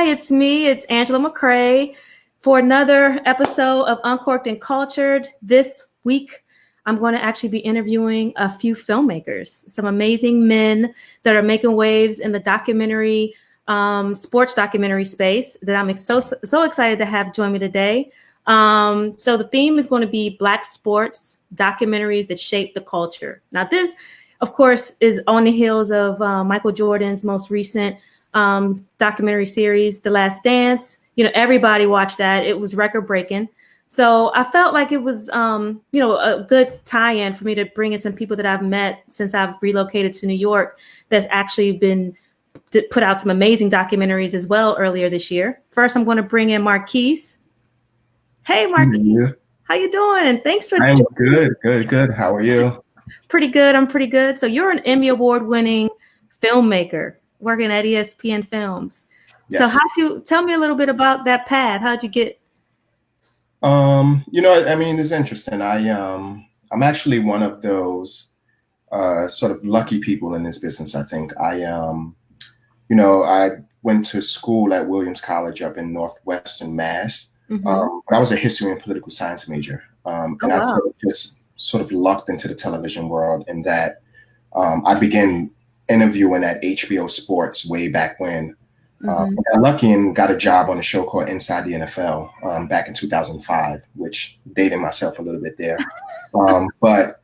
it's me. It's Angela McCrae for another episode of Uncorked and Cultured. This week, I'm going to actually be interviewing a few filmmakers, some amazing men that are making waves in the documentary, sports documentary space that I'm so excited to have join me today. So the theme is going to be Black sports documentaries that shape the culture. Now, this, of course, is on the heels of Michael Jordan's most recent documentary series, The Last Dance. Everybody watched that. It was record breaking. So I felt like it was, a good tie-in for me to bring in some people that I've met since I've relocated to New York that's actually been put out some amazing documentaries as well earlier this year. First, I'm going to bring in Marquis. Hey, Marquis. How you doing? Thanks for I'm good. How are you? Pretty good. I'm pretty good. So you're an Emmy Award-winning filmmaker working at ESPN Films. Yes. So tell me a little bit about that path? How'd you get? It's interesting. I'm actually one of those sort of lucky people in this business. I think I went to school at Williams College up in Northwestern Mass. But I was a history and political science major. I just sort of lucked into the television world in that I began interviewing at HBO Sports way back when. I got lucky and got a job on a show called Inside the NFL back in 2005, which dated myself a little bit there. But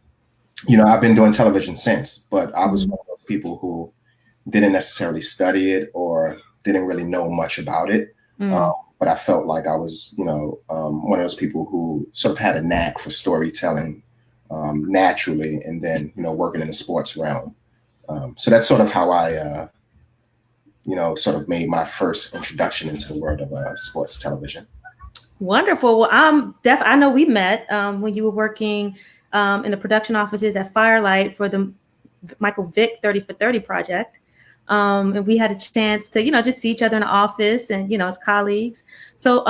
I've been doing television since, but I was one of those people who didn't necessarily study it or didn't really know much about it. But I felt like I was, one of those people who sort of had a knack for storytelling naturally, and then, working in the sports realm. So that's sort of how I, sort of made my first introduction into the world of sports television. Wonderful. Well, I know we met when you were working in the production offices at Firelight for the Michael Vick 30 for 30 project. And we had a chance to, just see each other in the office and, as colleagues. So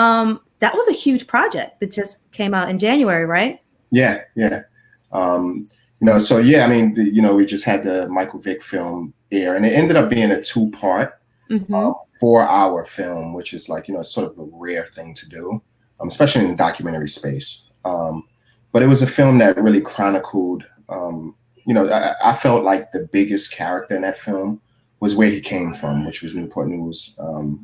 that was a huge project that just came out in January, right? Yeah. We just had the Michael Vick film air, and it ended up being a 2-part, 4-hour film, which is like, sort of a rare thing to do, especially in the documentary space. But it was a film that really chronicled, I felt like the biggest character in that film was where he came from, which was Newport News,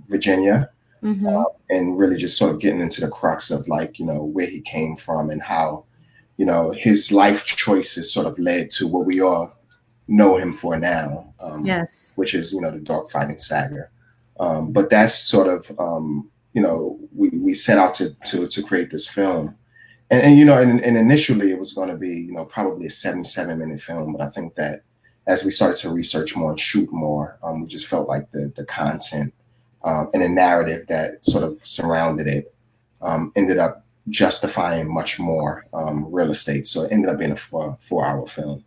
Virginia, and really just sort of getting into the crux of where he came from and how, his life choices sort of led to what we all know him for now, yes, which is, the dogfighting saga. But that's sort of, we set out to create this film. And initially it was going to be, probably a 77-minute film. But I think that as we started to research more and shoot more, we just felt like the content and the narrative that sort of surrounded it ended up justifying much more real estate. So it ended up being a 4-hour film.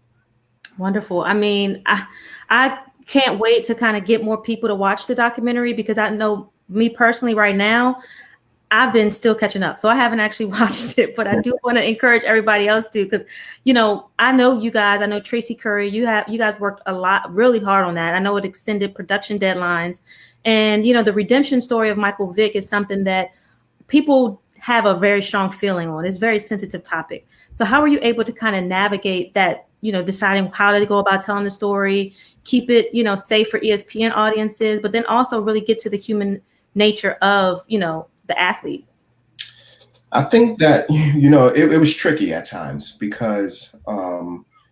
Wonderful. I mean, I can't wait to kind of get more people to watch the documentary, because I know me personally right now, I've been still catching up. So I haven't actually watched it, but I do want to encourage everybody else to, because, I know you guys, I know Tracy Curry, you guys worked really hard on that. I know it extended production deadlines, and, the redemption story of Michael Vick is something that people have a very strong feeling on. It's a very sensitive topic. So how were you able to kind of navigate that, deciding how to go about telling the story, keep it, safe for ESPN audiences, but then also really get to the human nature of, the athlete? I think that, it was tricky at times because,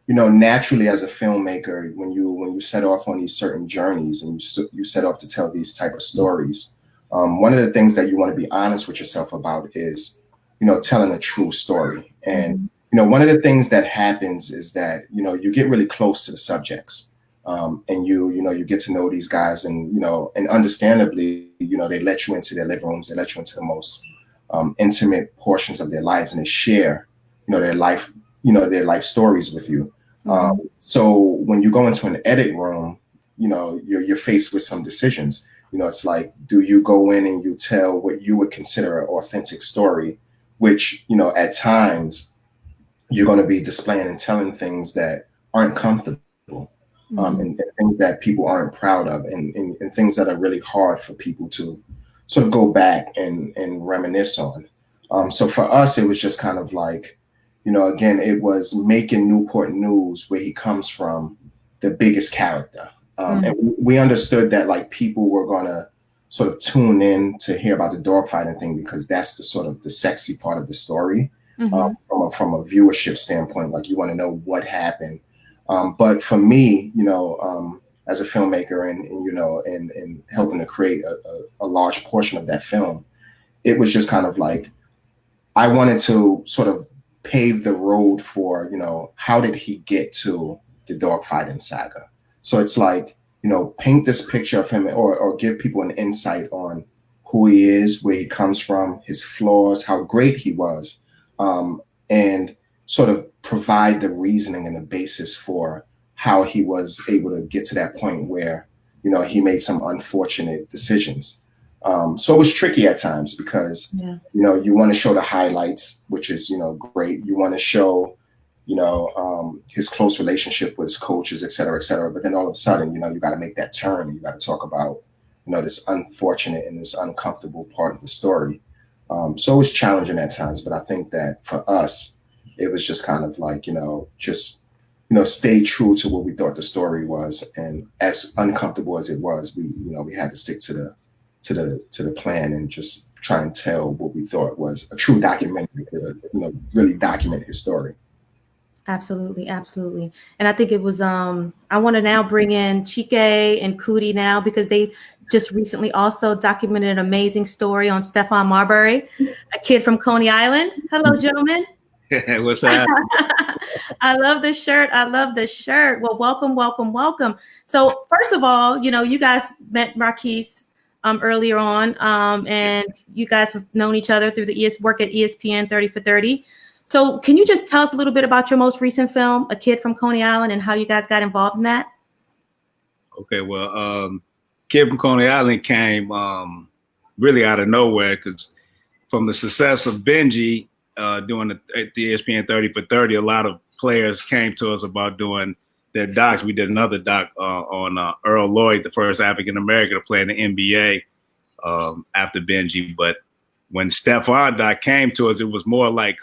naturally as a filmmaker, when you set off on these certain journeys and you set off to tell these type of stories, one of the things that you want to be honest with yourself about is, telling a true story. And, one of the things that happens is that, you get really close to the subjects. And you get to know these guys, and and understandably, they let you into their living rooms, they let you into the most intimate portions of their lives, and they share, their life stories with you. So when you go into an edit room, you're faced with some decisions. It's like, do you go in and you tell what you would consider an authentic story, which at times you're going to be displaying and telling things that aren't comfortable. And things that people aren't proud of, and things that are really hard for people to sort of go back and reminisce on. So for us, it was just kind of like, again, it was making Newport News, where he comes from, the biggest character. And we understood that like people were gonna sort of tune in to hear about the dogfighting thing because that's the sort of the sexy part of the story. From a viewership standpoint, like you want to know what happened. But for me, as a filmmaker and helping to create a large portion of that film, it was just kind of like I wanted to sort of pave the road for, how did he get to the dogfighting saga? So it's like, paint this picture of him or give people an insight on who he is, where he comes from, his flaws, how great he was, and sort of provide the reasoning and the basis for how he was able to get to that point where, he made some unfortunate decisions. So it was tricky at times because, you want to show the highlights, which is, great. You want to show, his close relationship with his coaches, et cetera, et cetera. But then all of a sudden, you got to make that turn. You got to talk about, this unfortunate and this uncomfortable part of the story. So it was challenging at times, but I think that for us, it was just kind of like, stay true to what we thought the story was. And as uncomfortable as it was, we had to stick to the plan and just try and tell what we thought was a true documentary, really document his story. Absolutely, absolutely. And I think it was I want to now bring in Chike and Coodie now because they just recently also documented an amazing story on Stephon Marbury, a kid from Coney Island. Hello, gentlemen. What's that? I love this shirt. I love this shirt. Well, welcome, welcome, welcome. So first of all, you guys met Marquis earlier on, and you guys have known each other through the work at ESPN 30 for 30. So can you just tell us a little bit about your most recent film, A Kid from Coney Island, and how you guys got involved in that? Okay, well, Kid from Coney Island came really out of nowhere because from the success of Benji doing the ESPN 30 for 30, a lot of players came to us about doing their docs. We did another doc on Earl Lloyd, the first African-American to play in the NBA after Benji. But when Stephon doc came to us, it was more like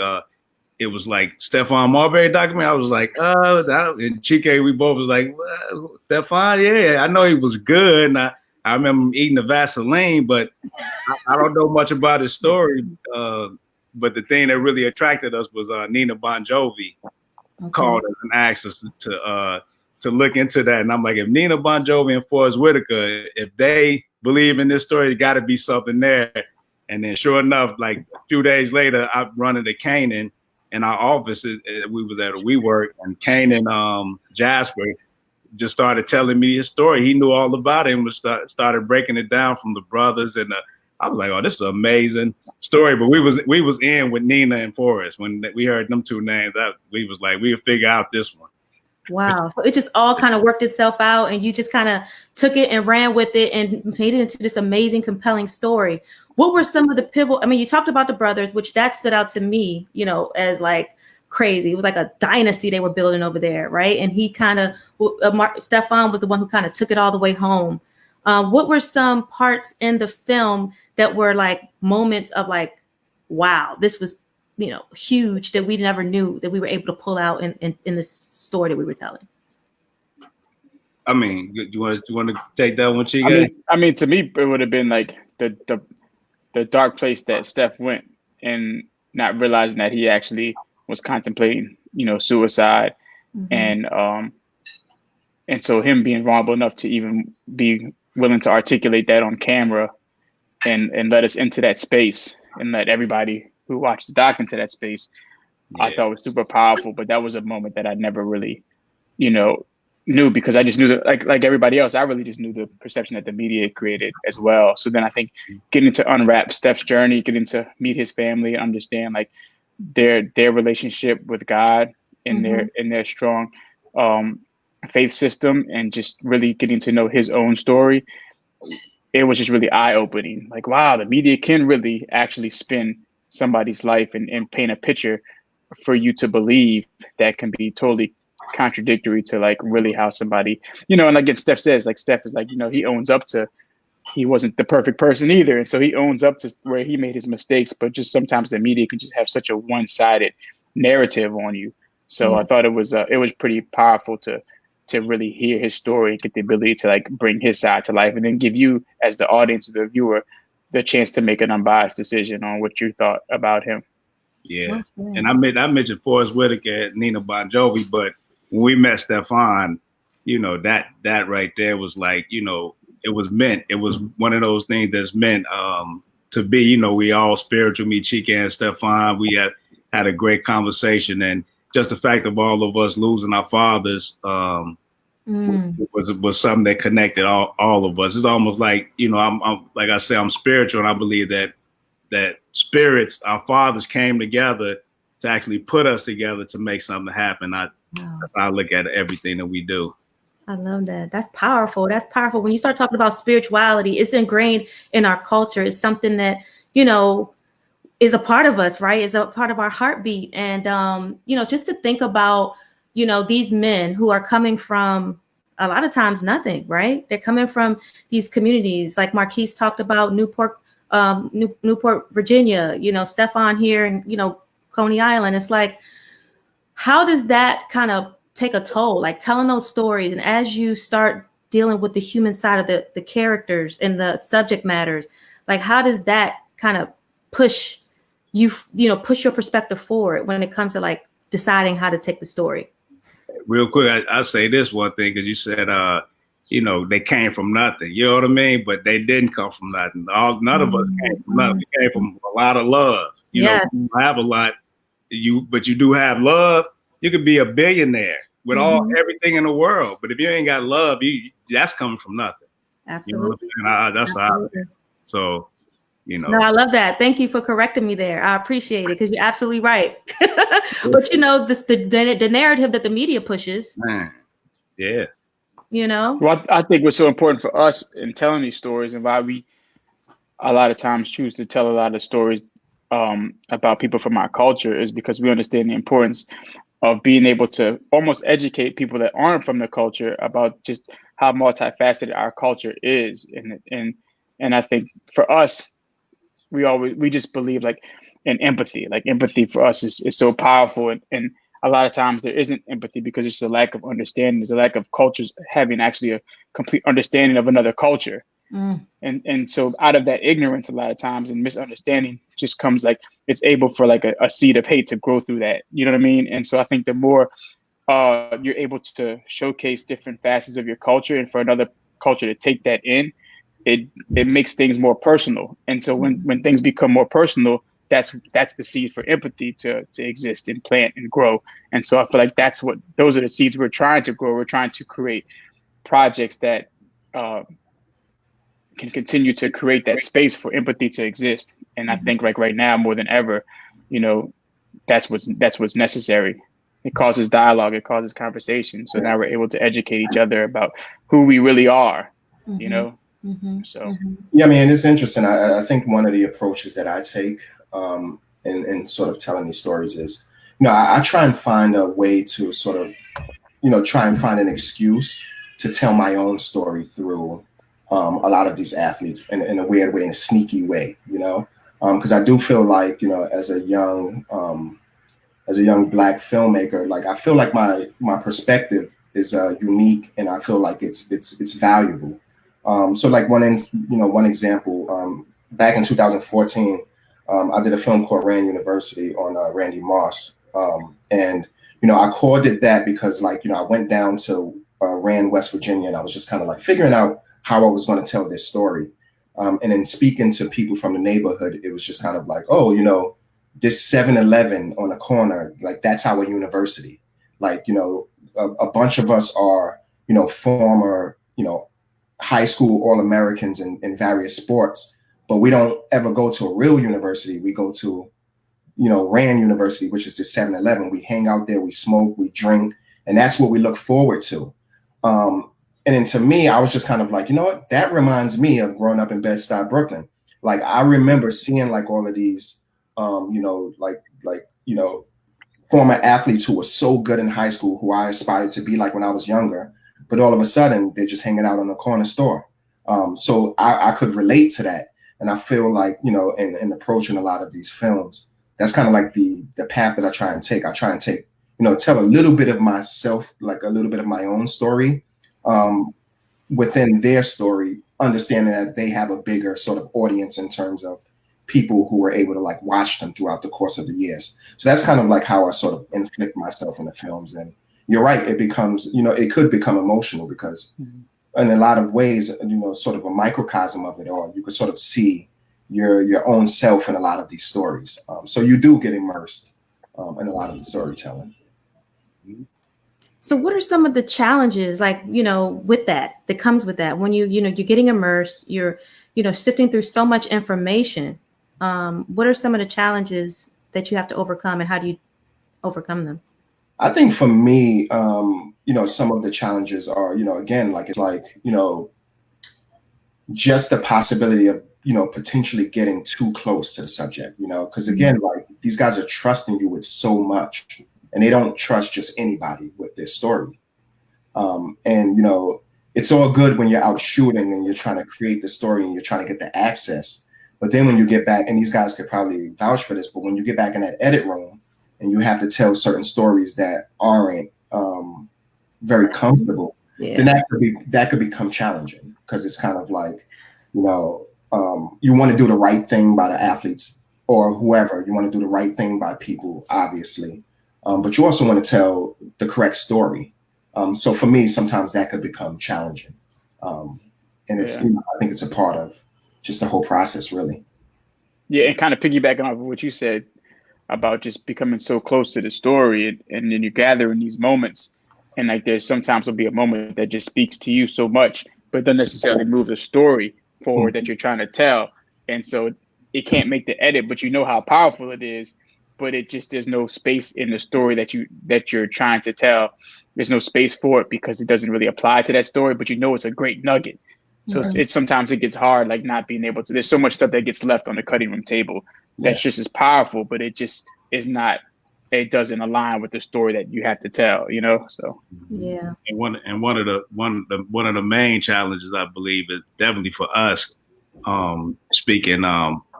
it was like Stephon Marbury documentary. I was like, and Chike, we both was like, well, Stephon, yeah, I know he was good. And I remember eating the Vaseline, but I don't know much about his story. But the thing that really attracted us was Nina Bon Jovi called us and asked us to look into that. And I'm like, if Nina Bon Jovi and Forrest Whitaker, if they believe in this story, it got to be something there. And then sure enough, like a few days later, I run into Kanan in our office. We was at a WeWork, and Kanan Jasper just started telling me his story. He knew all about it and started breaking it down from the brothers. And I was like, oh, this is an amazing story. But we was in with Nina and Forrest when we heard them two names. We was like, we'll figure out this one. Wow. So it just all kind of worked itself out, and you just kind of took it and ran with it and made it into this amazing, compelling story. What were some of the pivotal? I mean, you talked about the brothers, which that stood out to me, as like crazy. It was like a dynasty they were building over there, right? And he kind of, Stephon was the one who kind of took it all the way home. What were some parts in the film that were like moments of like, wow, this was, huge that we never knew that we were able to pull out in this story that we were telling? I mean, you want to take that one, Chike? I mean, to me, it would have been like the dark place that Steph went and not realizing that he actually was contemplating, suicide. And so him being vulnerable enough to even be willing to articulate that on camera and let us into that space and let everybody who watched the doc into that space, I thought was super powerful. But that was a moment that I never really, knew, because I just knew that like everybody else, I really just knew the perception that the media created as well. So then I think getting to unwrap Steph's journey, getting to meet his family, understand like their relationship with God and their strong faith system, and just really getting to know his own story, it was just really eye-opening. Like, wow, the media can really actually spin somebody's life and paint a picture for you to believe that can be totally contradictory to like really how somebody, and like Steph says, like Steph is like, he owns up to he wasn't the perfect person either. And so he owns up to where he made his mistakes, but just sometimes the media can just have such a one-sided narrative on you. So I thought it was pretty powerful to really hear his story, get the ability to like bring his side to life, and then give you as the audience or the viewer the chance to make an unbiased decision on what you thought about him. Yeah. And I mentioned Forrest Whitaker and Nina Bon Jovi, but when we met Stefan, you know, that right there was like, you know, it was meant. It was one of those things that's meant to be, you know, we all spiritual, me, Chike and Stefan. We had a great conversation, and just the fact of all of us losing our fathers was something that connected all of us. It's almost like, you know, I'm like I say, I'm spiritual, and I believe that spirits, our fathers, came together to actually put us together to make something happen. I look at everything that we do. I love that. That's powerful. That's powerful. When you start talking about spirituality, it's ingrained in our culture. It's something that, you know, is a part of us, right? It's a part of our heartbeat. And, you know, just to think about, you know, these men who are coming from a lot of times nothing, right? They're coming from these communities like Marquis talked about, Newport, Virginia, you know, Stefan here and, you know, Coney Island. It's like, how does that kind of take a toll, like telling those stories? And as you start dealing with the human side of the characters and the subject matters, like how does that kind of push push your perspective forward when it comes to like deciding how to take the story? Real quick, I'll say this one thing, because you said, you know, they came from nothing, you know what I mean? But they didn't come from nothing. None of us came from nothing. We came from a lot of love. You know, you have a lot, but you do have love. You could be a billionaire with everything in the world, but if you ain't got love, that's coming from nothing. Absolutely. You know, that's how. So, you know. No, I love that. Thank you for correcting me there. I appreciate it, because you're absolutely right. But you know, the narrative that the media pushes. Man. Yeah. You know. Well, I think what's so important for us in telling these stories, and why we a lot of times choose to tell a lot of stories about people from our culture, is because we understand the importance of being able to almost educate people that aren't from the culture about just how multifaceted our culture is. And I think for us, we just believe like in empathy. Like empathy for us is so powerful, and a lot of times there isn't empathy because it's a lack of understanding. There's a lack of cultures having actually a complete understanding of another culture. And so out of that ignorance, a lot of times, and misunderstanding just comes like it's able for like a seed of hate to grow through that. You know what I mean? And so I think the more you're able to showcase different facets of your culture, and for another culture to take that in, it makes things more personal. And so when things become more personal, that's the seed for empathy to exist and plant and grow. And so I feel like those are the seeds we're trying to grow. We're trying to create projects that can continue to create that space for empathy to exist. And I think like right now more than ever, you know, that's what's necessary. It causes dialogue, it causes conversation. So now we're able to educate each other about who we really are, you know? So yeah, I mean, it's interesting. I think one of the approaches that I take in sort of telling these stories is, you know, I try and find a way to sort of, you know, try and find an excuse to tell my own story through a lot of these athletes in a weird way, in a sneaky way, you know, because I do feel like, you know, as a young Black filmmaker, like I feel like my perspective is unique, and I feel like it's valuable. So like one example, back in 2014, I did a film called Rand University on Randy Moss, and you know I called it that because like, you know, I went down to Rand, West Virginia, and I was just kind of like figuring out how I was going to tell this story. And then speaking to people from the neighborhood, it was just kind of like, oh, you know, this 7-Eleven on the corner, like that's our university. Like, you know, a bunch of us are, you know, former, you know, high school All-Americans in various sports, but we don't ever go to a real university. We go to, you know, Rand University, which is the 7-Eleven. We hang out there, we smoke, we drink, and that's what we look forward to. And then to me, I was just kind of like, you know what, that reminds me of growing up in Bed-Stuy, Brooklyn. Like I remember seeing like all of these, you know, like, you know, former athletes who were so good in high school, who I aspired to be like when I was younger, but all of a sudden they're just hanging out in a corner store. So I could relate to that. And I feel like, in approaching a lot of these films, that's kind of like the path that I try and take. I try and tell a little bit of myself, like a little bit of my own story within their story, understanding that they have a bigger sort of audience in terms of people who were able to like watch them throughout the course of the years. So that's kind of like how I sort of inflict myself in the films. And you're right, it becomes, it could become emotional because in a lot of ways, sort of a microcosm of it all, you could sort of see your own self in a lot of these stories. So you do get immersed in a lot of the storytelling. So what are some of the challenges, like, with that comes with that when you're getting immersed, you're, sifting through so much information. What are some of the challenges that you have to overcome, and how do you overcome them? I think for me, some of the challenges are, again, like it's like, just the possibility of, potentially getting too close to the subject, because again, like these guys are trusting you with so much, and they don't trust just anybody with their story. And, it's all good when you're out shooting and you're trying to create the story and you're trying to get the access. But then when you get back, and these guys could probably vouch for this, but when you get back in that edit room and you have to tell certain stories that aren't very comfortable, then that could become challenging, because it's kind of like, you want to do the right thing by the athletes or whoever. You want to do the right thing by people, obviously. But you also want to tell the correct story. So for me, sometimes that could become challenging. And it's, I think it's a part of just the whole process, really. Yeah, and kind of piggybacking off of what you said about just becoming so close to the story, and then you gather in these moments, and like there's sometimes will be a moment that just speaks to you so much, but doesn't necessarily move the story forward that you're trying to tell. And so it can't make the edit, but you know how powerful it is, but there's no space in the story that you're trying to tell. There's no space for it because it doesn't really apply to that story, but it's a great nugget. So it's sometimes it gets hard, like not being able to, there's so much stuff that gets left on the cutting room table that's just as powerful, but it just is not, it doesn't align with the story that you have to tell, so. Yeah. And one of the main challenges, I believe, is definitely for us, speaking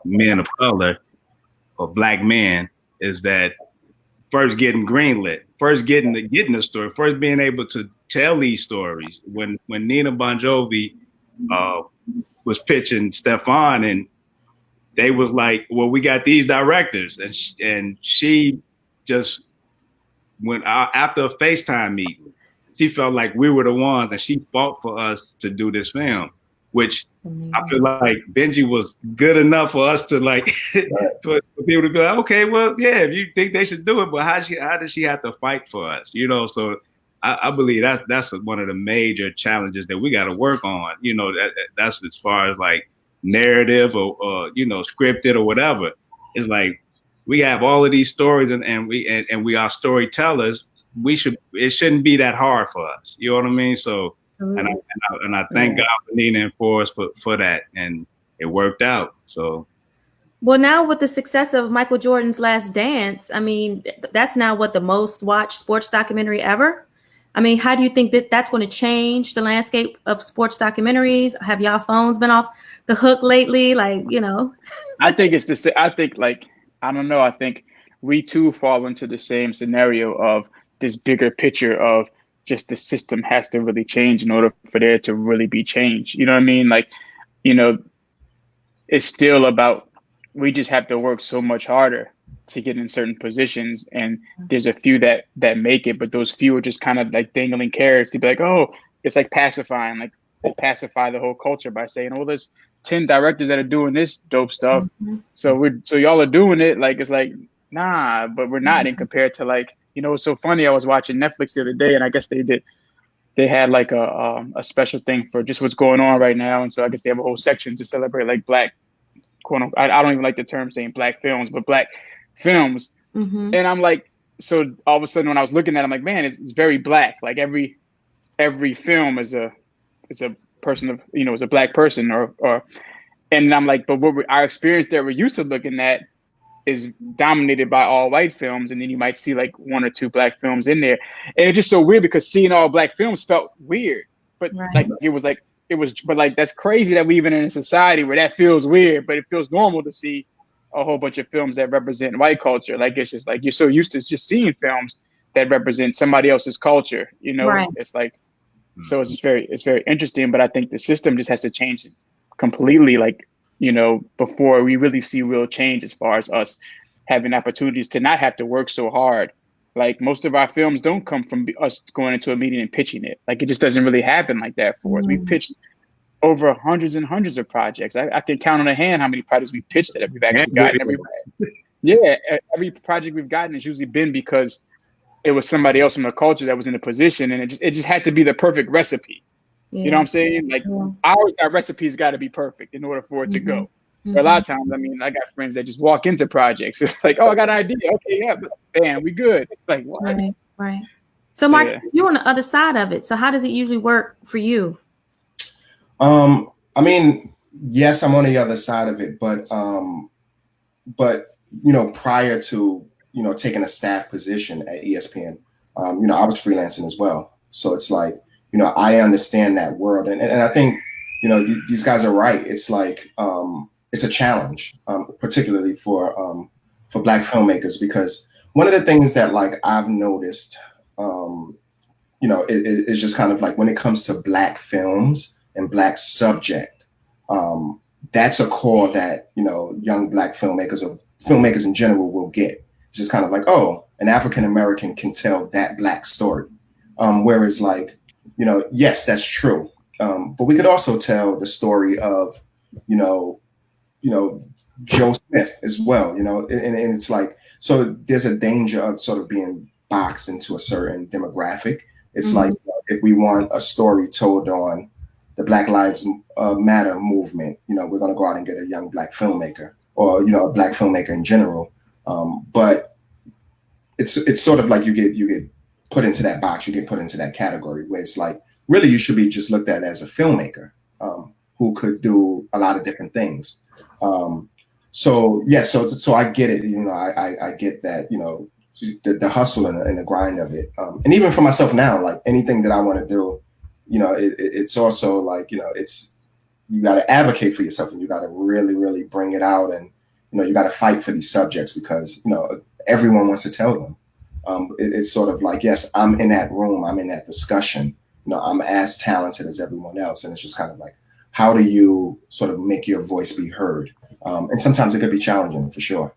men of color or Black men, is that first getting greenlit, first getting the story, first being able to tell these stories. When Nina Bon Jovi was pitching Stefan, and they was like, well, we got these directors, and she just went out after a FaceTime meeting. She felt like we were the ones, and she fought for us to do this film, which I feel like Benji was good enough for us to like for people to be like, okay, well, yeah, if you think they should do it, but how does she have to fight for us? So I believe that's one of the major challenges that we got to work on. That's as far as like narrative or scripted or whatever. It's like we have all of these stories, and we are storytellers. It shouldn't be that hard for us. You know what I mean? So. And I thank God for Nina and Forrest for that, and it worked out. So, well, now with the success of Michael Jordan's Last Dance, I mean, that's now the most watched sports documentary ever. I mean, how do you think that that's going to change the landscape of sports documentaries? Have y'all phones been off the hook lately? Like, I think it's I think I don't know. I think we too fall into the same scenario of this bigger picture of just the system has to really change in order for there to really be change. You know what I mean? Like, it's still about, we just have to work so much harder to get in certain positions. And there's a few that make it, but those few are just kind of like dangling carrots to be like, oh, it's like pacifying, like they pacify the whole culture by saying, oh, there's 10 directors that are doing this dope stuff. So y'all are doing it. Like, it's like, nah, but we're not. And compared to like, it's so funny. I was watching Netflix the other day, and I guess they had like a special thing for just what's going on right now. And so I guess they have a whole section to celebrate like Black, quote unquote, I don't even like the term saying Black films, but Black films. And I'm like, so all of a sudden when I was looking at it, I'm like, man, it's very Black. Like every film is a person of, is a Black person or, and I'm like, but our experience that we're used to looking at is dominated by all white films, and then you might see like one or two Black films in there, and it's just so weird because seeing all Black films felt weird, but like it was like but like, that's crazy that we even in a society where that feels weird, but it feels normal to see a whole bunch of films that represent white culture. Like, it's just like, you're so used to just seeing films that represent somebody else's culture, you know? Right. It's like, so it's very interesting, but I think the system just has to change completely, like, you know, before we really see real change as far as us having opportunities to not have to work so hard. Like, most of our films don't come from us going into a meeting and pitching it. Like, it just doesn't really happen like that for us. We pitched over hundreds and hundreds of projects. I can count on a hand how many projects we pitched that we've actually gotten. Every project we've gotten has usually been because it was somebody else from the culture that was in a position, and it just had to be the perfect recipe. You know what I'm saying? Like, our recipe's got to be perfect in order for it to go. But a lot of times, I mean, I got friends that just walk into projects. It's like, oh, I got an idea. Okay, yeah, but bam, we good. Like, what? Right. So, Mark, you're on the other side of it. So how does it usually work for you? I mean, yes, I'm on the other side of it, but you know, prior to, you know, taking a staff position at ESPN, you know, I was freelancing as well. So it's like, you know, I understand that world, and I think, you know, these guys are right. It's like, it's a challenge, particularly for Black filmmakers, because one of the things that, like, I've noticed, you know, it's just kind of like when it comes to Black films and Black subject, that's a call that, you know, young Black filmmakers or filmmakers in general will get. It's just kind of like, oh, an African American can tell that Black story. Whereas, like, you know, yes, that's true. But we could also tell the story of, you know, Joe Smith as well, you know, and it's like, so there's a danger of sort of being boxed into a certain demographic. It's like, if we want a story told on the Black Lives Matter movement, you know, we're going to go out and get a young Black filmmaker, or, you know, a Black filmmaker in general. But it's sort of like you get put into that box, you get put into that category where it's like, really, you should be just looked at as a filmmaker who could do a lot of different things. So I get it. You know, I get that, you know, the hustle and the grind of it. And even for myself now, like, anything that I want to do, you know, it's also like, you know, you got to advocate for yourself, and you got to really, really bring it out. And, you know, you got to fight for these subjects because, you know, everyone wants to tell them. It's sort of like, yes, I'm in that room, I'm in that discussion. You know, I'm as talented as everyone else. And it's just kind of like, how do you sort of make your voice be heard? And sometimes it could be challenging, for sure.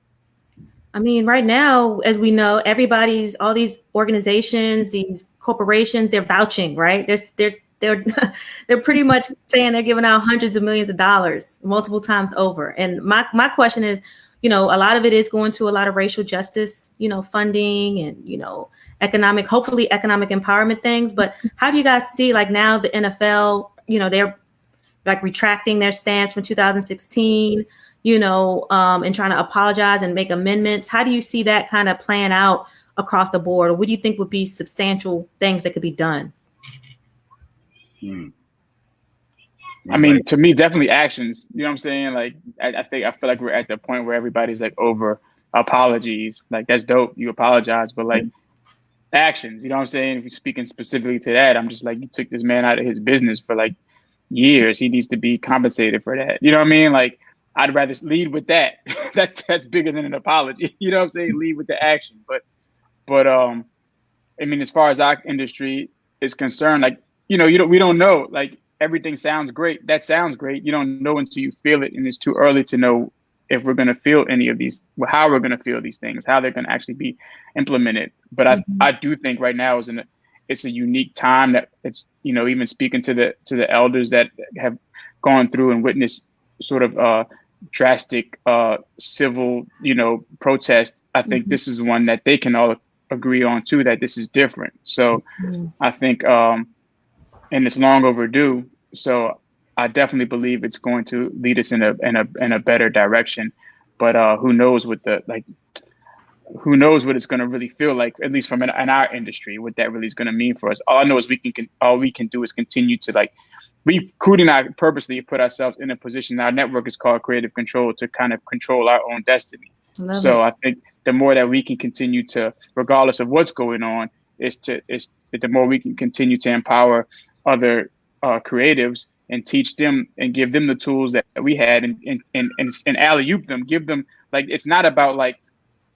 I mean, right now, as we know, all these organizations, these corporations, they're vouching, right? They're pretty much saying they're giving out hundreds of millions of dollars multiple times over. And my question is, you know, a lot of it is going to a lot of racial justice, you know, funding and, you know, hopefully economic empowerment things. But how do you guys see, like, now the NFL, you know, they're like retracting their stance from 2016, you know, and trying to apologize and make amendments. How do you see that kind of playing out across the board? Or what do you think would be substantial things that could be done? I mean, to me, definitely actions. You know what I'm saying? Like, I feel like we're at the point where everybody's like over apologies. Like, that's dope, you apologize, but like, actions. You know what I'm saying? If you're speaking specifically to that, I'm just like, you took this man out of his business for like years. He needs to be compensated for that. You know what I mean? Like, I'd rather lead with that. that's bigger than an apology. You know what I'm saying? Lead with the action. But I mean, as far as our industry is concerned, like, you know, we don't know. Like, everything sounds great. That sounds great. You don't know until you feel it, and it's too early to know if we're going to feel any of these, how we're going to feel these things, how they're going to actually be implemented. But I do think right now it's a unique time that it's, you know, even speaking to the elders that have gone through and witnessed sort of drastic civil, you know, protest. I think this is one that they can all agree on too, that this is different. So I think, and it's long overdue. So I definitely believe it's going to lead us in a better direction. But who knows what who knows what it's going to really feel like, at least from in our industry, what that really is going to mean for us. All I know is all we can do is continue to, like, Coodie and I purposely put ourselves in a position. Our network is called Creative Control, to kind of control our own destiny. I think the more that we can continue to, regardless of what's going on, the more we can continue to empower other creatives and teach them and give them the tools that we had and alley-oop them, give them, like, it's not about like,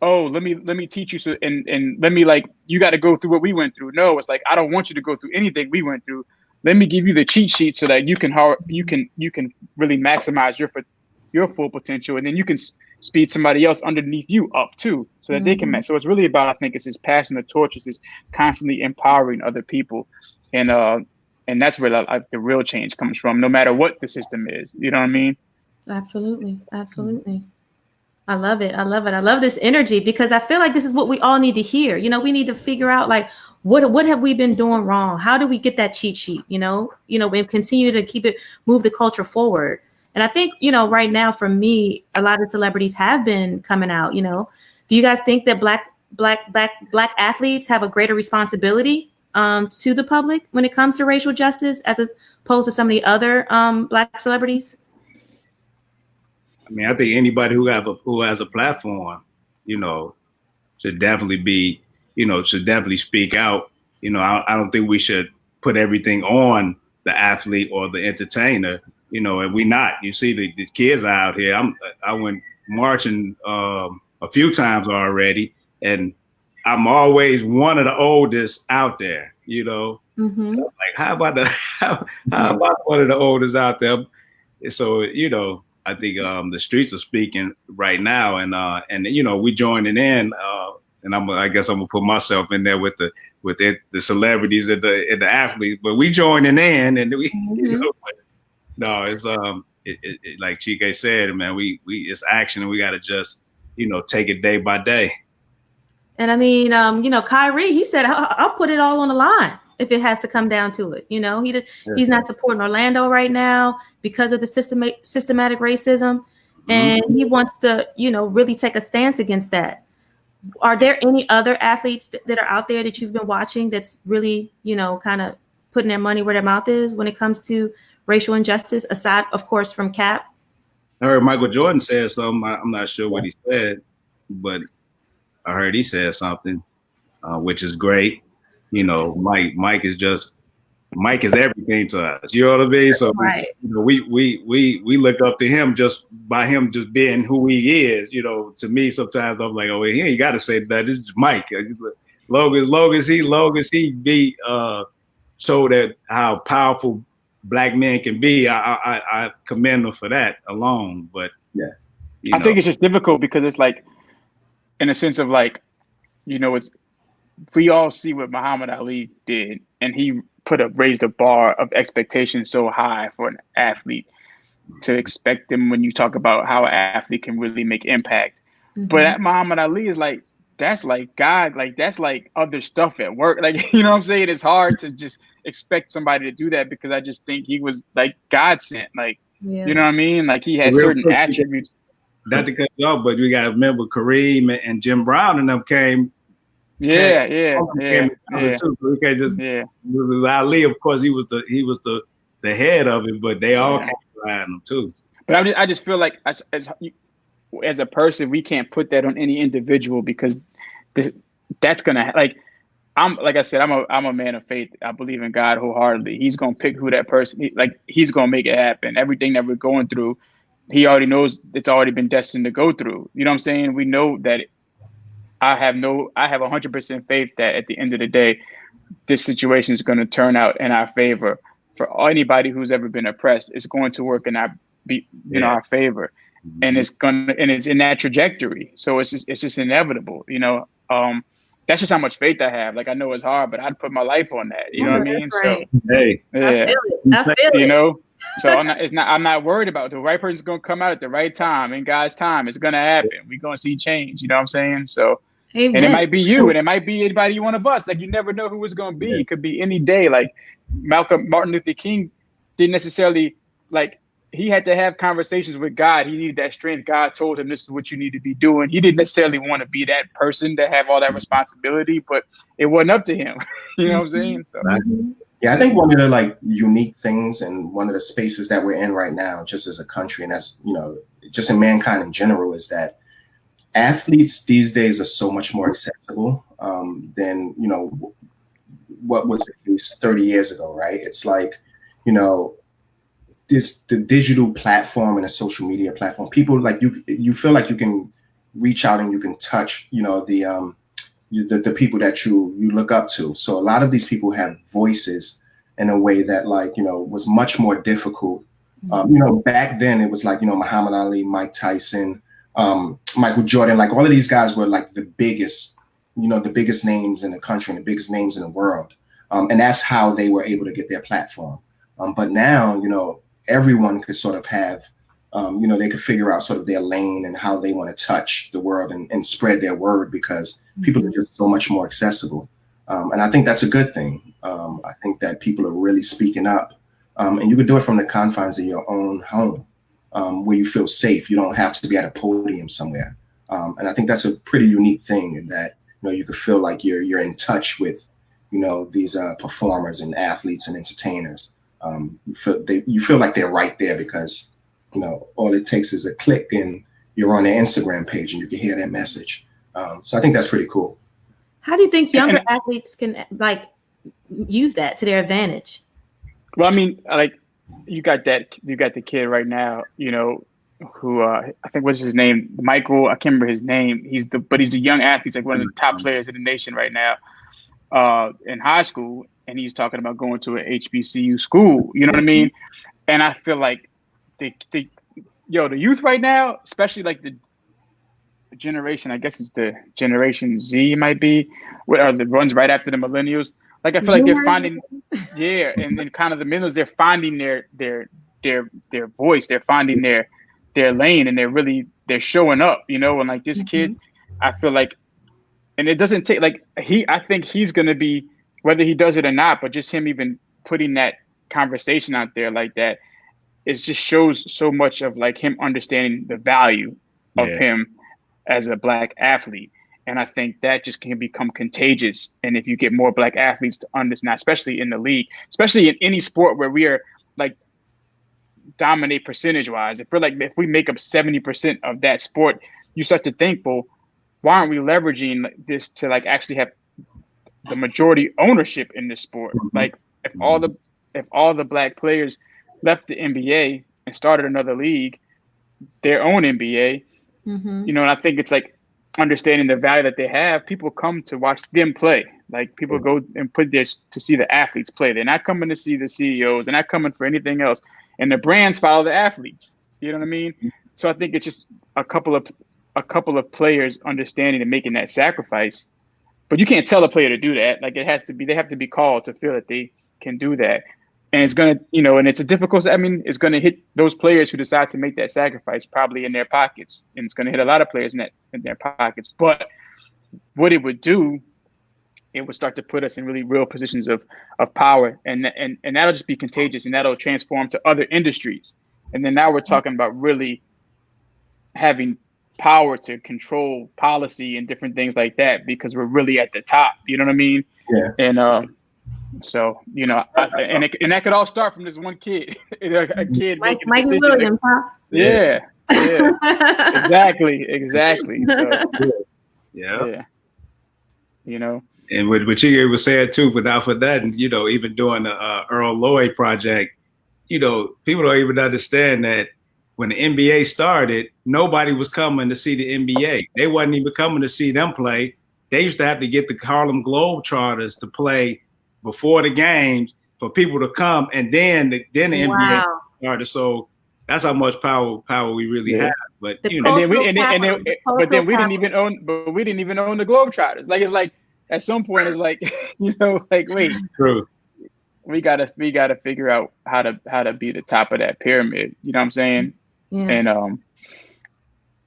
oh, let me teach you, so and let me, like, you got to go through what we went through. No, it's like, I don't want you to go through anything we went through. Let me give you the cheat sheet so that you can really maximize your full potential, and then you can speed somebody else underneath you up too, so that they can match. So it's really about, I think, it's this passing the torch, it's this constantly empowering other people, and that's where the real change comes from, no matter what the system is. You know what I mean? Absolutely. I love it. I love this energy, because I feel like this is what we all need to hear. You know, we need to figure out, like, what have we been doing wrong? How do we get that cheat sheet? You know, and continue to move the culture forward. And I think, right now for me, a lot of celebrities have been coming out. Do you guys think that black athletes have a greater responsibility to the public when it comes to racial justice, as opposed to some of the other black celebrities? I mean, I think anybody who has a platform, should definitely speak out. I don't think we should put everything on the athlete or the entertainer, and we not. You see the kids out here. I went marching a few times already, and I'm always one of the oldest out there, Mm-hmm. Like, how about one of the oldest out there? So, I think the streets are speaking right now, and we joining in, and I guess I'm gonna put myself in there with the celebrities and the athletes, but we joining in, and we, no, it's like Chike said, man, we it's action, and we got to just take it day by day. And I mean, Kyrie, he said, I'll put it all on the line if it has to come down to it. He's not supporting Orlando right now because of the systematic racism. And he wants to, really take a stance against that. Are there any other athletes that are out there that you've been watching that's really, kind of putting their money where their mouth is when it comes to racial injustice, aside, of course, from Cap? I heard Michael Jordan said something. I'm not sure what he said, but I heard he said something, which is great. Mike is everything to us. You know what I mean? So right. We look up to him just by him just being who he is. To me, sometimes I'm like, oh, he ain't got to say that. This is Mike. Long as he be show that how powerful black men can be. I commend him for that alone. But yeah, I think it's just difficult because it's like, in a sense of like, it's, we all see what Muhammad Ali did, and he raised a bar of expectation so high for an athlete to expect them when you talk about how an athlete can really make impact. But that Muhammad Ali is like, that's like God, like that's like other stuff at work. Like, you know what I'm saying? It's hard to just expect somebody to do that, because I just think he was like God sent. Like, you know what I mean? Like, he had certain attributes. Not to cut you off, but we got to remember Kareem and Jim Brown and them came. Yeah. Too. So we can't just. It was Ali, of course, he was the head of it, but they all came behind him too. But I just feel like as a person, we can't put that on any individual, because that's gonna, like, like I said, I'm a man of faith. I believe in God wholeheartedly. He's gonna pick who that person. He's gonna make it happen. Everything that we're going through, he already knows it's already been destined to go through. You know what I'm saying? We know that. I have 100% faith that at the end of the day, this situation is going to turn out in our favor. For anybody who's ever been oppressed, it's going to work in our favor, and it's in that trajectory. So it's just inevitable. That's just how much faith I have. Like, I know it's hard, but I'd put my life on that. You know what I mean? Right. So hey, I feel it. So I'm not worried about it. The right person's gonna come out at the right time, in God's time. It's gonna happen. We're gonna see change. You know what I'm saying? So. Amen. And it might be you, and it might be anybody you want to bust. Like, you never know who it's going to be. It could be any day. Like, Martin Luther King didn't necessarily, like, he had to have conversations with God. He needed that strength. God told him, this is what you need to be doing. He didn't necessarily want to be that person to have all that responsibility, but it wasn't up to him. You know what I'm saying? So. Yeah, I think one of the, like, unique things, and one of the spaces that we're in right now, just as a country, and that's, just in mankind in general, is that athletes these days are so much more accessible than what was the case 30 years ago, right? It's like, the digital platform and a social media platform, people like you feel like you can reach out and you can touch, the people that you look up to. So a lot of these people have voices in a way that was much more difficult. Back then it was like, Muhammad Ali, Mike Tyson, Michael Jordan, like all of these guys were like the biggest names in the country and the biggest names in the world. And that's how they were able to get their platform. But now, everyone could sort of have, they could figure out sort of their lane and how they want to touch the world and spread their word, because people are just so much more accessible. And I think that's a good thing. I think that people are really speaking up, and you could do it from the confines of your own home, where you feel safe. You don't have to be at a podium somewhere. And I think that's a pretty unique thing, in that, you could feel like you're in touch with, these performers and athletes and entertainers. You feel like they're right there, because, all it takes is a click and you're on their Instagram page and you can hear their message. So I think that's pretty cool. How do you think younger athletes can use that to their advantage? Well, I mean, you got the kid right now, who I think, what's his name? Michael, I can't remember his name. But he's a young athlete. He's like one of the top players in the nation right now, in high school. And he's talking about going to an HBCU school. You know what I mean? And I feel like the youth right now, especially like the generation, I guess it's the Generation Z, might be, what are the ones right after the millennials. Like, I feel like they're finding, and then kind of the millennials, they're finding their voice, they're finding their lane, and they're showing up, and like this kid, I feel like, and it doesn't take I think he's going to be, whether he does it or not, but just him even putting that conversation out there like that, it just shows so much of like him understanding the value of him as a Black athlete. And I think that just can become contagious. And if you get more Black athletes to understand, especially in the league, especially in any sport where we are like dominate percentage wise, if we make up 70% of that sport, you start to think, well, why aren't we leveraging this to like actually have the majority ownership in this sport? Like if all the Black players left the NBA and started another league, their own NBA, and I think it's like understanding the value that they have. People come to watch them play. Like people go and put this to see the athletes play. They're not coming to see the CEOs. They're not coming for anything else. And the brands follow the athletes. You know what I mean? So I think it's just a couple of players understanding and making that sacrifice. But you can't tell a player to do that. Like they have to be called to feel that they can do that. And it's going to, and it's a difficult, it's going to hit those players who decide to make that sacrifice probably in their pockets. And it's going to hit a lot of players in their pockets. But what it would do, it would start to put us in really real positions of power. And that'll just be contagious, and that'll transform to other industries. And then now we're talking about really having power to control policy and different things like that, because we're really at the top. You know what I mean? Yeah. And so, and that could all start from this one kid, a kid making a Mike decision. Williams, huh? Yeah. Exactly. So, yeah. And what Chike was saying too, without for that, even doing the Earl Lloyd project, people don't even understand that when the NBA started, nobody was coming to see the NBA. They wasn't even coming to see them play. They used to have to get the Harlem Globetrotters to play before the games for people to come, and then the NBA started. So that's how much power we really have. But we didn't even own the Globetrotters. Like, it's like at some point it's like wait, true. We gotta figure out how to be the top of that pyramid. You know what I'm saying? Yeah.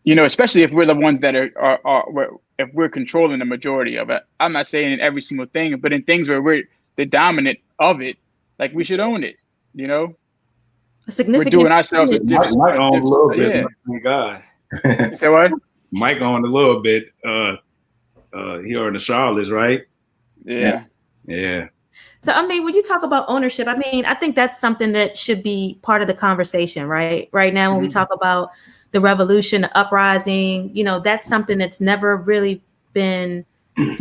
And especially if we're the ones that if we're controlling the majority of it. I'm not saying in every single thing, but in things where we're the dominant of it, like we should own it. A significant. We're doing ourselves a different. Mike owned a little bit. Thank God. You say what? Mike owned a little bit. Here in the Charlottes, right? Yeah. So, when you talk about ownership, I think that's something that should be part of the conversation, right? Right now, when we talk about the revolution, the uprising, that's something that's never really been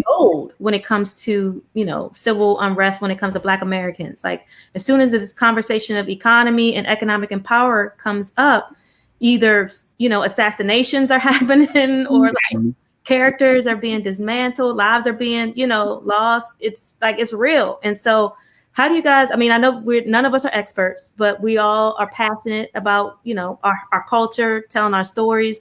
told when it comes to, you know, civil unrest, when it comes to Black Americans. Like, as soon as this conversation of economy and economic and power comes up, either, you know, assassinations are happening, or like characters are being dismantled, lives are being, you know, lost. It's like, it's real. And so how do you guys, I mean, I know none of us are experts, but we all are passionate about, you know, our culture, telling our stories.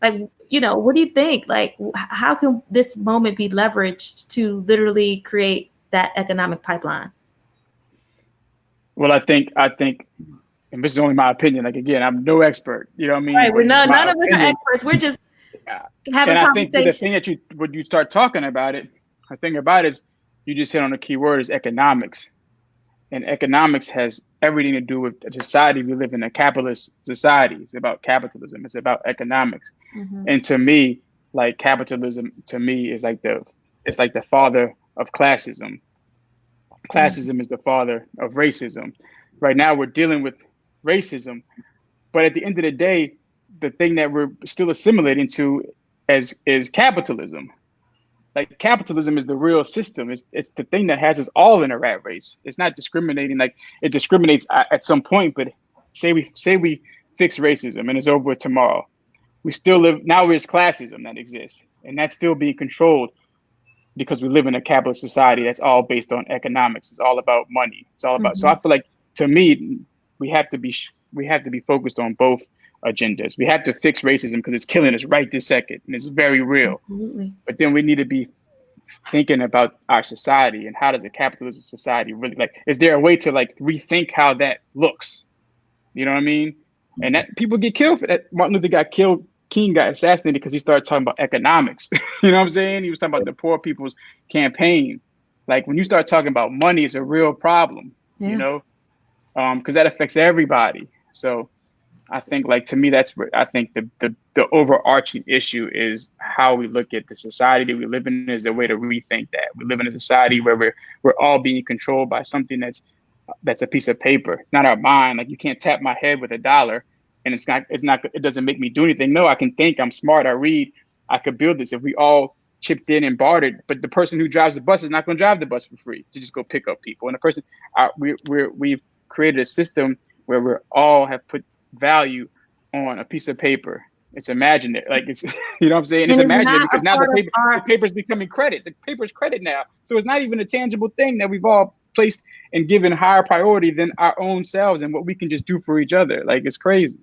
Like, you know, what do you think? Like, how can this moment be leveraged to literally create that economic pipeline? Well, I think, and this is only my opinion. Like, again, I'm no expert. You know what I mean? Right. None of us are experts. We're just having and conversation. I think the thing when you start talking about it, the thing about it is you just hit on a key word, is economics. And economics has everything to do with the society. We live in a capitalist society. It's about capitalism. It's about economics. Mm-hmm. And to me, like, capitalism to me is like it's like the father of classism. Classism is the father of racism. Right now we're dealing with racism, but at the end of the day, the thing that we're still assimilating to is capitalism. Like, capitalism is the real system. It's the thing that has us all in a rat race. It's not discriminating. Like, it discriminates at some point, but say we fix racism and it's over with tomorrow. We still live, now there's classism that exists, and that's still being controlled because we live in a capitalist society that's all based on economics. It's all about money. It's all about, so I feel like, to me, we have to be focused on both agendas. We have to fix racism because it's killing us right this second, and it's very real. Absolutely. But then we need to be thinking about our society, and how does a capitalist society really, like, is there a way to, like, rethink how that looks? You know what I mean? And that people get killed for that. Martin Luther King got assassinated because he started talking about economics. You know what I'm saying? He was talking about the poor people's campaign. Like, when you start talking about money, it's a real problem, you know, because that affects everybody. So I think, like, to me, that's where I think the overarching issue is how we look at the society that we live in. Is a way to rethink that. We live in a society where we're all being controlled by something that's a piece of paper. It's not our mind. Like, you can't tap my head with $1 and it doesn't make me do anything. No, I can think, I'm smart, I read, I could build this. If we all chipped in and bartered, but the person who drives the bus is not going to drive the bus for free to just go pick up people. And the person, we've created a system where we all have put value on a piece of paper. It's imaginary. Like, it's, you know what I'm saying? It's imaginary because now the paper's becoming credit. The paper's credit now. So it's not even a tangible thing that we've all placed and given higher priority than our own selves and what we can just do for each other. Like, it's crazy.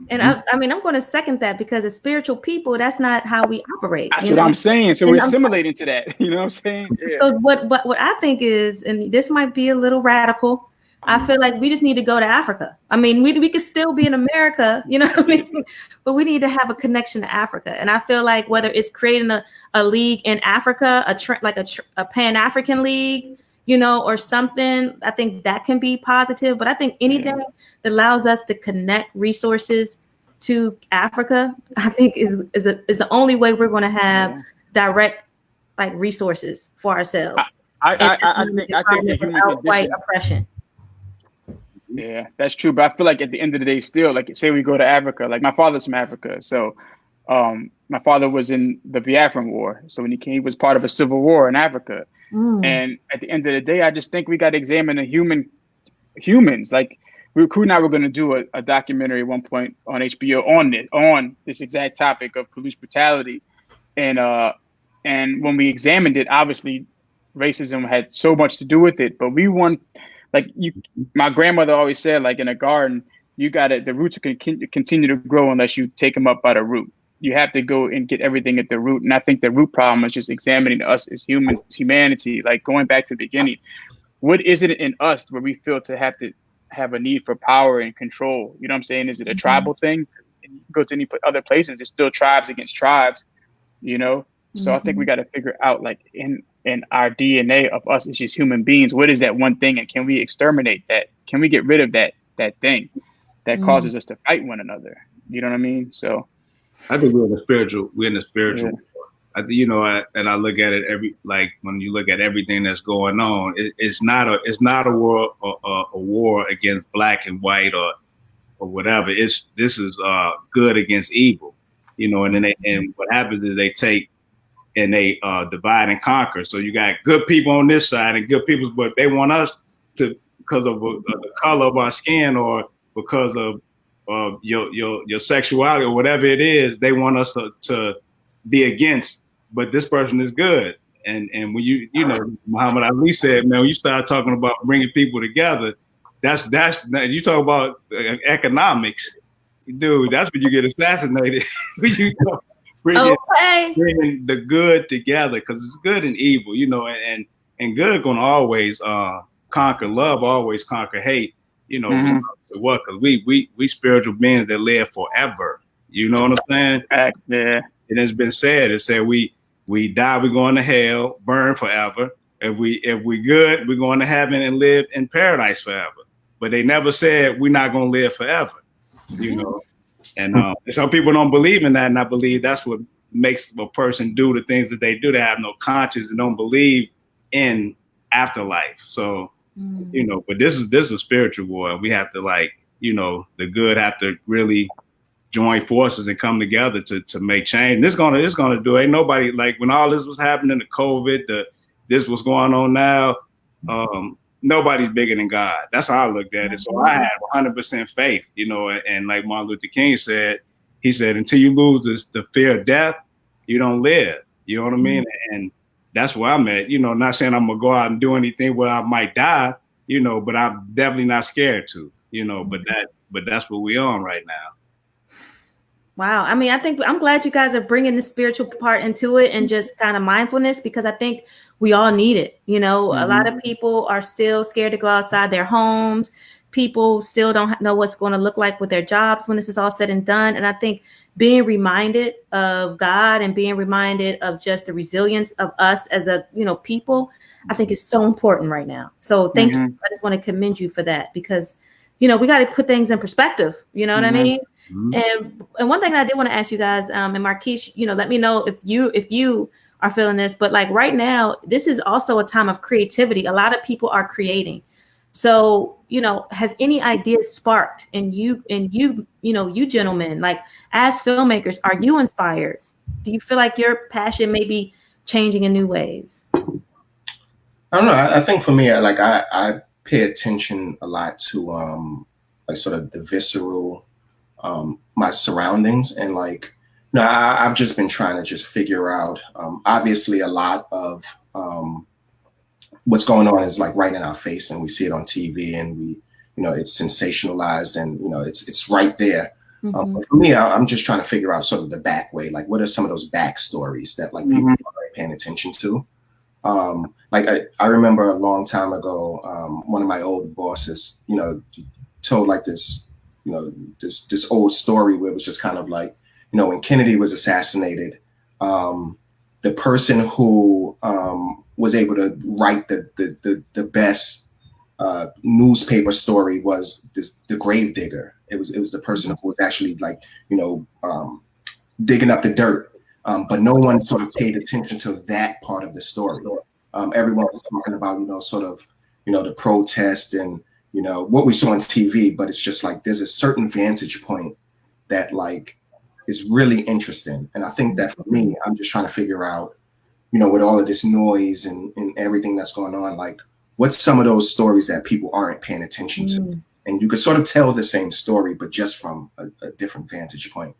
And I mean, I'm going to second that, because as spiritual people, that's not how we operate. That's what I'm saying. So we're assimilating to that. You know what I'm saying? Yeah. So what I think is, and this might be a little radical, I feel like we just need to go to Africa. I mean, we could still be in America, you know what I mean? But we need to have a connection to Africa. And I feel like whether it's creating a league in Africa, a Pan-African league, you know, or something, I think that can be positive. But I think anything that allows us to connect resources to Africa, I think is the only way we're going to have direct, like, resources for ourselves. I think the human condition, oppression. Yeah, that's true. But I feel like at the end of the day, still, like, say we go to Africa, like, my father's from Africa. So my father was in the Biafran War. So when he came, he was part of a civil war in Africa. And at the end of the day, I just think we got to examine the humans. Like, Coodie and I were going to do a documentary at one point on HBO on this exact topic of police brutality. And when we examined it, obviously racism had so much to do with it. But we want, like, my grandmother always said, like, in a garden, the roots can continue to grow unless you take them up by the root. You have to go and get everything at the root. And I think the root problem is just examining us as humans, humanity, like, going back to the beginning. What is it in us where we feel to have a need for power and control? You know what I'm saying? Is it a tribal thing? And you go to any other places, there's still tribes against tribes, you know? So I think we got to figure out, like, in our DNA of us as just human beings, what is that one thing, and can we exterminate that? Can we get rid of that thing that causes us to fight one another? You know what I mean? So I think we're in the spiritual. Yeah. You know, and I look at it like, when you look at everything that's going on, it's not a war against black and white or whatever. This is good against evil, you know. And what happens is they take and they divide and conquer. So you got good people on this side and good people, but they want us to, because of the color of our skin or because of your sexuality or whatever it is, they want us to be against. But this person is good, and when you know, Muhammad Ali said, man, when you start talking about bringing people together, that's you talk about economics, dude. That's when you get assassinated. You know, bringing the good together, because it's good and evil, you know, and good gonna always conquer. Love always conquer hate, you know. What? Because we spiritual beings that live forever. You know what I'm saying? Yeah. It has been said. It said we die, we're going to hell, burn forever. If we good, we're going to heaven and live in paradise forever. But they never said we're not going to live forever. You know. And some people don't believe in that, and I believe that's what makes a person do the things that they do. They have no conscience and don't believe in afterlife. So, you know, but this is a spiritual war. We have to, like, you know, the good have to really join forces and come together to make change. And it's gonna do. Ain't nobody, like, when all this was happening, the COVID, this was going on now. Nobody's bigger than God. That's how I looked at it. So I had 100% faith, you know, and like Martin Luther King said, he said, until you lose the fear of death, you don't live. You know what I mean? And that's where I'm at. You know, not saying I'm gonna go out and do anything where I might die, you know, but I'm definitely not scared to, you know, but that's what we're on right now. Wow. I mean, I think I'm glad you guys are bringing the spiritual part into it and just kind of mindfulness, because I think we all need it. You know, a lot of people are still scared to go outside their homes. People still don't know what's going to look like with their jobs when this is all said and done. And I think being reminded of God and being reminded of just the resilience of us as a, you know, people, I think is so important right now. So thank you. I just want to commend you for that, because, you know, we got to put things in perspective. You know what I mean? And one thing I did want to ask you guys, and Marquis, you know, let me know if you are feeling this, but like right now, this is also a time of creativity. A lot of people are creating. So, you know, has any ideas sparked in you know, you gentlemen, like as filmmakers, are you inspired? Do you feel like your passion may be changing in new ways? I don't know. I think for me, like I pay attention a lot to like sort of the visceral, my surroundings, and like, you know, I've just been trying to just figure out, obviously a lot of what's going on is like right in our face, and we see it on TV, and we, you know, it's sensationalized, and, you know, it's right there. But for me, I'm just trying to figure out sort of the back way, like what are some of those backstories that like people are paying attention to. Like I remember a long time ago, one of my old bosses, you know, told like this, you know, this old story where it was just kind of like, you know, when Kennedy was assassinated, the person who was able to write the best newspaper story was the grave digger. It was the person who was actually, like, you know, digging up the dirt. But no one sort of paid attention to that part of the story. Everyone was talking about, you know, sort of, you know, the protest and, you know, what we saw on TV, but it's just like there's a certain vantage point that like is really interesting. And I think that for me, I'm just trying to figure out, you know, with all of this noise and everything that's going on, like what's some of those stories that people aren't paying attention to? And you could sort of tell the same story, but just from a different vantage point.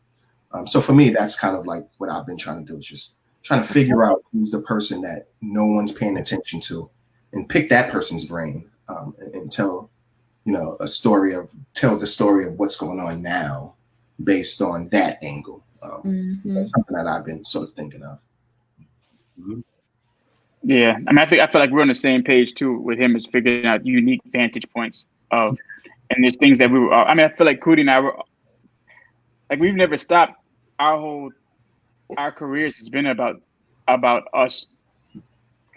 So for me, that's kind of like what I've been trying to do, is just trying to figure out who's the person that no one's paying attention to and pick that person's brain and tell, you know, tell the story of what's going on now based on that angle. That's something that I've been sort of thinking of. Yeah, I mean, I feel like we're on the same page too with him, is figuring out unique vantage points of, and there's things that we were. I mean, I feel like Coodie and I were like, we've never stopped. Our careers has been about us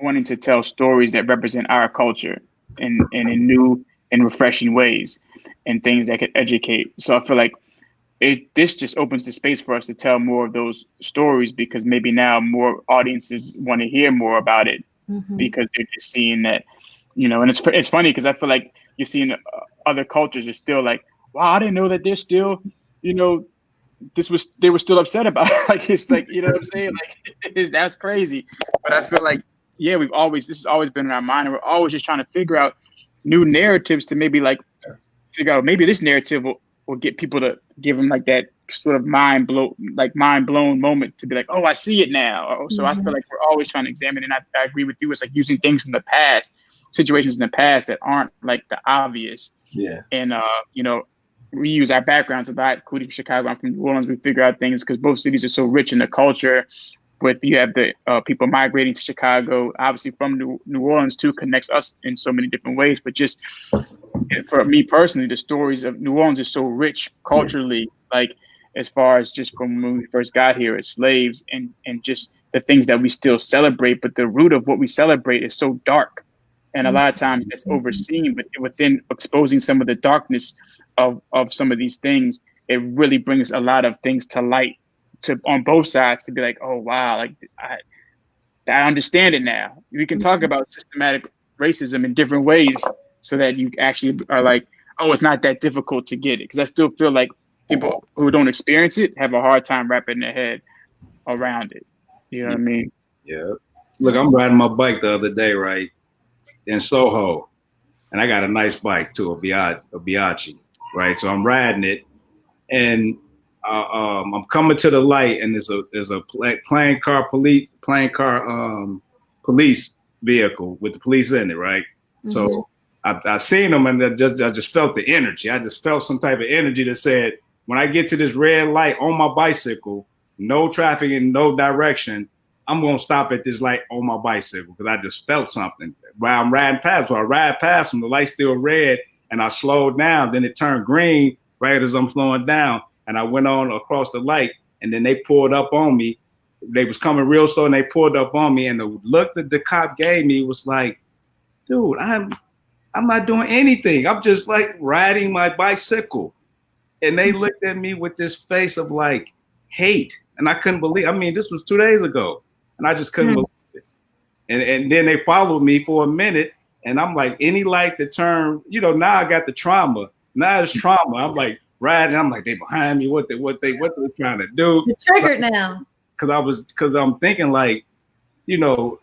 wanting to tell stories that represent our culture in new and refreshing ways, and things that could educate. So I feel like this just opens the space for us to tell more of those stories, because maybe now more audiences want to hear more about it, because they're just seeing that, you know. And it's funny because I feel like you're seeing other cultures are still like, wow, I didn't know that they're still, you know, they were still upset about it. Like, it's like, you know what I'm saying? Like, that's crazy. But I feel like, yeah, this has always been in our mind, and we're always just trying to figure out new narratives to maybe like figure out maybe this narrative will get people to give them like that sort of mind blown moment to be like, oh, I see it now. So I feel like we're always trying to examine, and I agree with you. It's like using things from the past, situations in the past that aren't like the obvious. Yeah. And you know, we use our backgrounds about Coodie from Chicago. I'm from New Orleans. We figure out things because both cities are so rich in the culture. With you have the people migrating to Chicago, obviously from New Orleans too, connects us in so many different ways. But just for me personally, the stories of New Orleans is so rich culturally, like as far as just from when we first got here as slaves, and just the things that we still celebrate. But the root of what we celebrate is so dark, and a lot of times that's overseen. But within exposing some of the darkness of some of these things, it really brings a lot of things to light. On both sides, to be like, oh wow, like I understand it now. We can talk about systematic racism in different ways, so that you actually are like, oh, it's not that difficult to get it. Because I still feel like people who don't experience it have a hard time wrapping their head around it. You know what I mean? Yeah. Look, I'm riding my bike the other day, right, in Soho, and I got a nice bike too, a Biaggi, right? So I'm riding it, and I'm coming to the light, and there's a plain car police vehicle with the police in it, right? So I seen them, and I just felt the energy. I just felt some type of energy that said, when I get to this red light on my bicycle, no traffic in no direction, I'm gonna stop at this light on my bicycle, because I just felt something while I'm riding past. So I ride past them, the light's still red, and I slowed down. Then it turned green right as I'm slowing down. And I went on across the light, and then they pulled up on me. They was coming real slow, and they pulled up on me. And the look that the cop gave me was like, dude, I'm not doing anything. I'm just like riding my bicycle. And they looked at me with this face of like hate. And I couldn't believe, I mean, this was 2 days ago, and I just couldn't believe it. And then they followed me for a minute, and I'm like, any light that turned, you know, now I got the trauma. Now it's trauma. I'm like, riding, I'm like, they behind me. What they trying to do? You're triggered now. Because I'm thinking like, you know,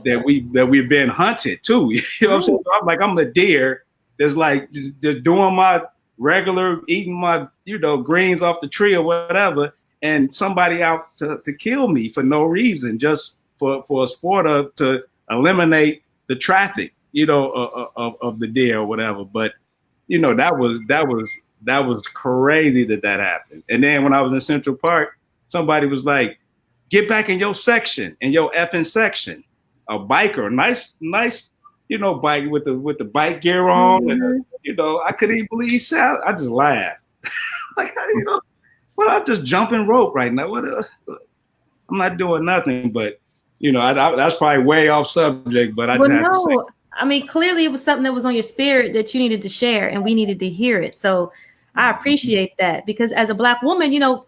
that we've been hunted too. You know what I'm saying? So I'm like, I'm the deer that's like just doing my regular, eating my, you know, greens off the tree or whatever, and somebody out to kill me for no reason, just for a sport to eliminate the traffic, you know, of the deer or whatever. But you know, that was crazy that happened. And then when I was in Central Park, somebody was like, get back in your section, in your effing section. A biker, nice, you know, bike with the bike gear on. And, you know, I couldn't even believe he said, I just laughed. Like, you know, well, I'm just jumping rope right now. I'm not doing nothing, but, you know, that's probably way off subject, but I just had to say. I mean, clearly it was something that was on your spirit that you needed to share, and we needed to hear it. So I appreciate that, because as a Black woman, you know,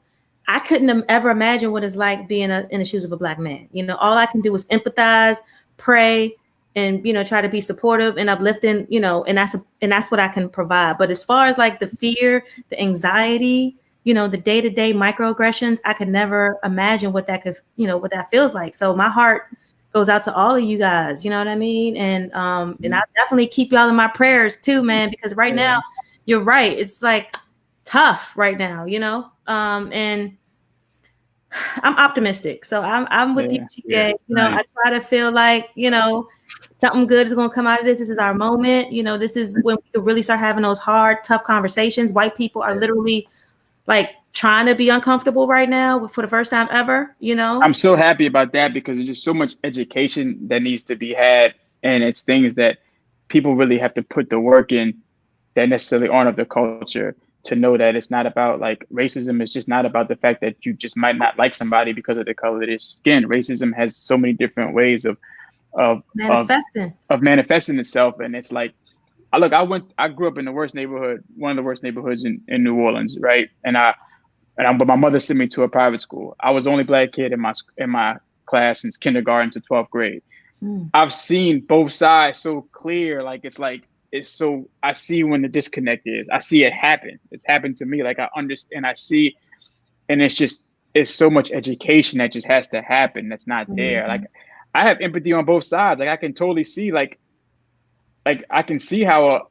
I couldn't ever imagine what it's like being in the shoes of a Black man. You know, all I can do is empathize, pray, and, you know, try to be supportive and uplifting, you know, and that's what I can provide. But as far as like the fear, the anxiety, you know, the day-to-day microaggressions, I could never imagine what that could, you know, what that feels like. So my heart goes out to all of you guys, you know what I mean? And and I definitely keep y'all in my prayers too, man, because right now, you're right. It's like tough right now, you know? And I'm optimistic. So I'm with you, Chike. You know, I try to feel like, you know, something good is going to come out of this. This is our moment. You know, this is when we could really start having those hard, tough conversations. White people are literally like trying to be uncomfortable right now for the first time ever, you know? I'm so happy about that, because there's just so much education that needs to be had. And it's things that people really have to put the work in that necessarily aren't of the culture, to know that it's not about like racism. It's just not about the fact that you just might not like somebody because of the color of their skin. Racism has so many different ways of manifesting itself. And it's like, I grew up in the worst neighborhood, one of the worst neighborhoods in New Orleans, right? But my mother sent me to a private school. I was the only Black kid in my class since kindergarten to 12th grade. I've seen both sides so clear. I see when the disconnect is. I see it happen. It's happened to me. Like I understand. I see and it's so much education that just has to happen that's not there. Like, I have empathy on both sides. Like, I can totally see like I can see how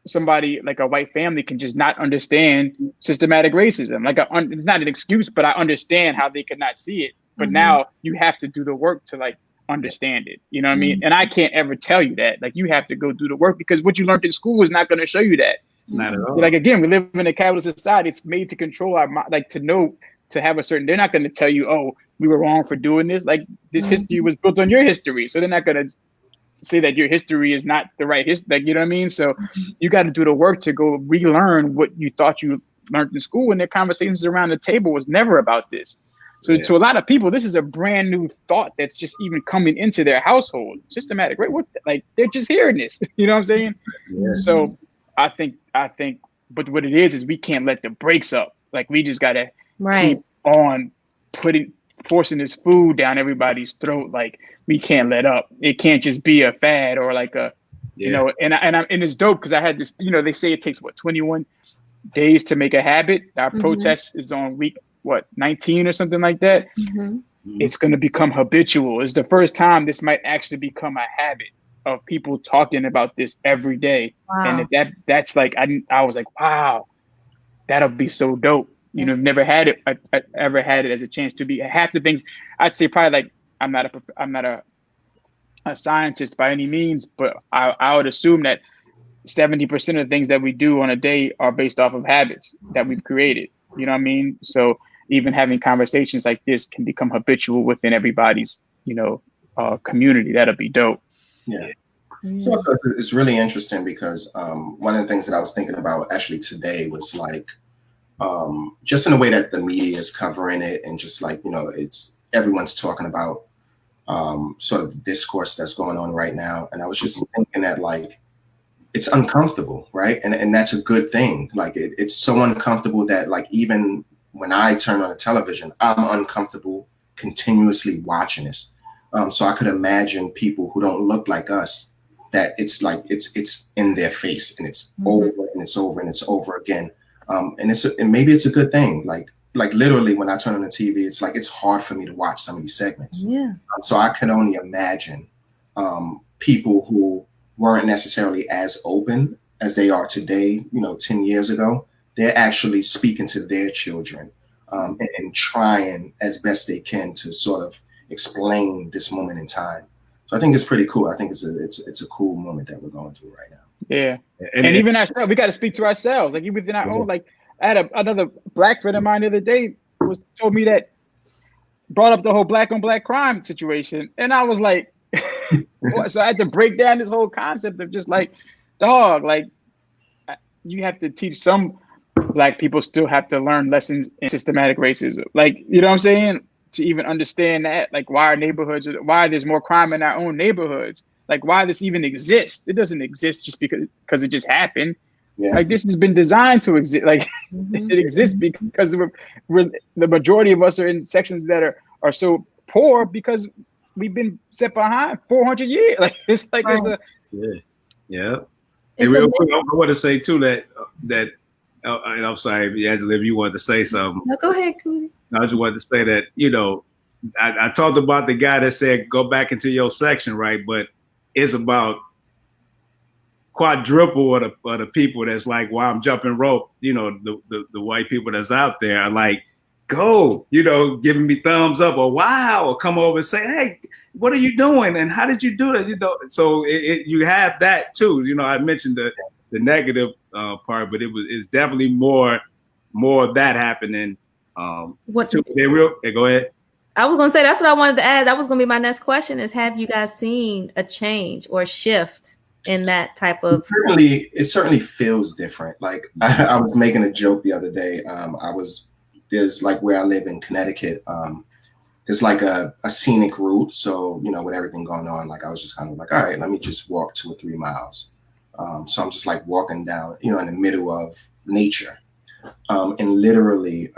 somebody like a white family can just not understand systematic racism. Like, it's not an excuse, but I understand how they could not see it. But now you have to do the work to like understand it. You know what I mean? And I can't ever tell you that. Like, you have to go do the work, because what you learned in school is not going to show you that. Not at all. Like, again, we live in a capitalist society. It's made to control our mind, like to know, to have a certain, they're not going to tell you, oh, we were wrong for doing this. Like, this history was built on your history. So they're not going to say that your history is not the right history. Like, you know what I mean? So you got to do the work to go relearn what you thought you learned in school. And their conversations around the table was never about this. So to a lot of people, this is a brand new thought that's just even coming into their household. Systematic, right? What's that? Like, they're just hearing this. You know what I'm saying? Yeah. So I think, but what it is we can't let the brakes up. Like, we just got to keep on forcing this food down everybody's throat. Like, we can't let up. It can't just be a fad or like a, you know, and it's dope because I had this, you know, they say it takes 21 days to make a habit. Our protest is on week 19 or something like that. It's going to become habitual. It's the first time this might actually become a habit of people talking about this every day. And that's like, I was like, wow, that'll be so dope. You know, never had it. I ever had it as a chance to be. Half the things I'd say, probably like, I'm not a scientist by any means, but I would assume that 70% of the things that we do on a day are based off of habits that we've created. You know what I mean? So even having conversations like this can become habitual within everybody's, you know, community. That'll be dope. Yeah. So it's really interesting because one of the things that I was thinking about actually today was like, just in the way that the media is covering it, and just like, you know, everyone's talking about sort of the discourse that's going on right now. And I was just thinking that like, it's uncomfortable, right? And that's a good thing. Like it's so uncomfortable that like, even when I turn on the television, I'm uncomfortable continuously watching this. So I could imagine people who don't look like us, that it's like, it's in their face, and it's over and it's over and it's over again. And maybe it's a good thing. Like literally when I turn on the TV, it's like, it's hard for me to watch some of these segments. Yeah. So I can only imagine people who weren't necessarily as open as they are today, you know, 10 years ago. They're actually speaking to their children and trying as best they can to sort of explain this moment in time. So I think it's pretty cool. I think it's a cool moment that we're going through right now. Yeah. And even ourselves, we got to speak to ourselves. Like, even within our own, like, I had another black friend of mine the other day told me that, brought up the whole black on black crime situation. And I was like, so I had to break down this whole concept of just like, dog, like, you have to teach some black people still have to learn lessons in systematic racism. Like, you know what I'm saying? To even understand that, like, why there's more crime in our own neighborhoods. Like, why this even exists. It doesn't exist just because it just happened. Yeah. Like, this has been designed to exist. Like, it exists because the majority of us are in sections that are so poor because we've been set behind 400 years. Like, it's like, yeah. And real quick, I want to say too that and I'm sorry, Angela, if you wanted to say something. No, go ahead, Coodie. I just wanted to say that, you know, I talked about the guy that said, go back into your section, right? But it's about quadruple of the people that's like, well, I'm jumping rope, you know, the white people that's out there are like, go, you know, giving me thumbs up or wow, or come over and say, hey, what are you doing? And how did you do that? You know, so you have that too. You know, I mentioned the negative part, but it's definitely more of that happening. Go ahead. I was going to say, that's what I wanted to add. That was going to be my next question is, have you guys seen a change or shift in that type of? It certainly feels different. Like I was making a joke the other day. There's like where I live in Connecticut, there's like a scenic route. So, you know, with everything going on, like I was just kind of like, all right, let me just walk 2 or 3 miles. So I'm just like walking down, you know, in the middle of nature. And literally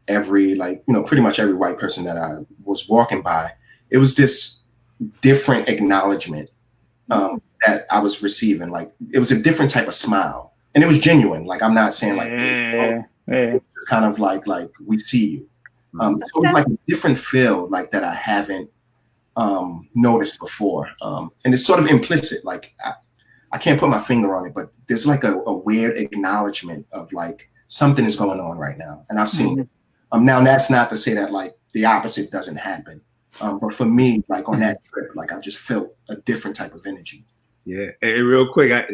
every, like, you know, pretty much every white person that I was walking by, it was this different acknowledgement that I was receiving. Like, it was a different type of smile. And it was genuine. Like, I'm not saying like, It's kind of like we see you. So it's like a different feel like that I haven't noticed before. And it's sort of implicit. Like I can't put my finger on it, but there's like a weird acknowledgement of like something is going on right now. And I've seen it. Now that's not to say that like the opposite doesn't happen. But for me, like on that trip, like I just felt a different type of energy. Yeah. Hey, real quick, I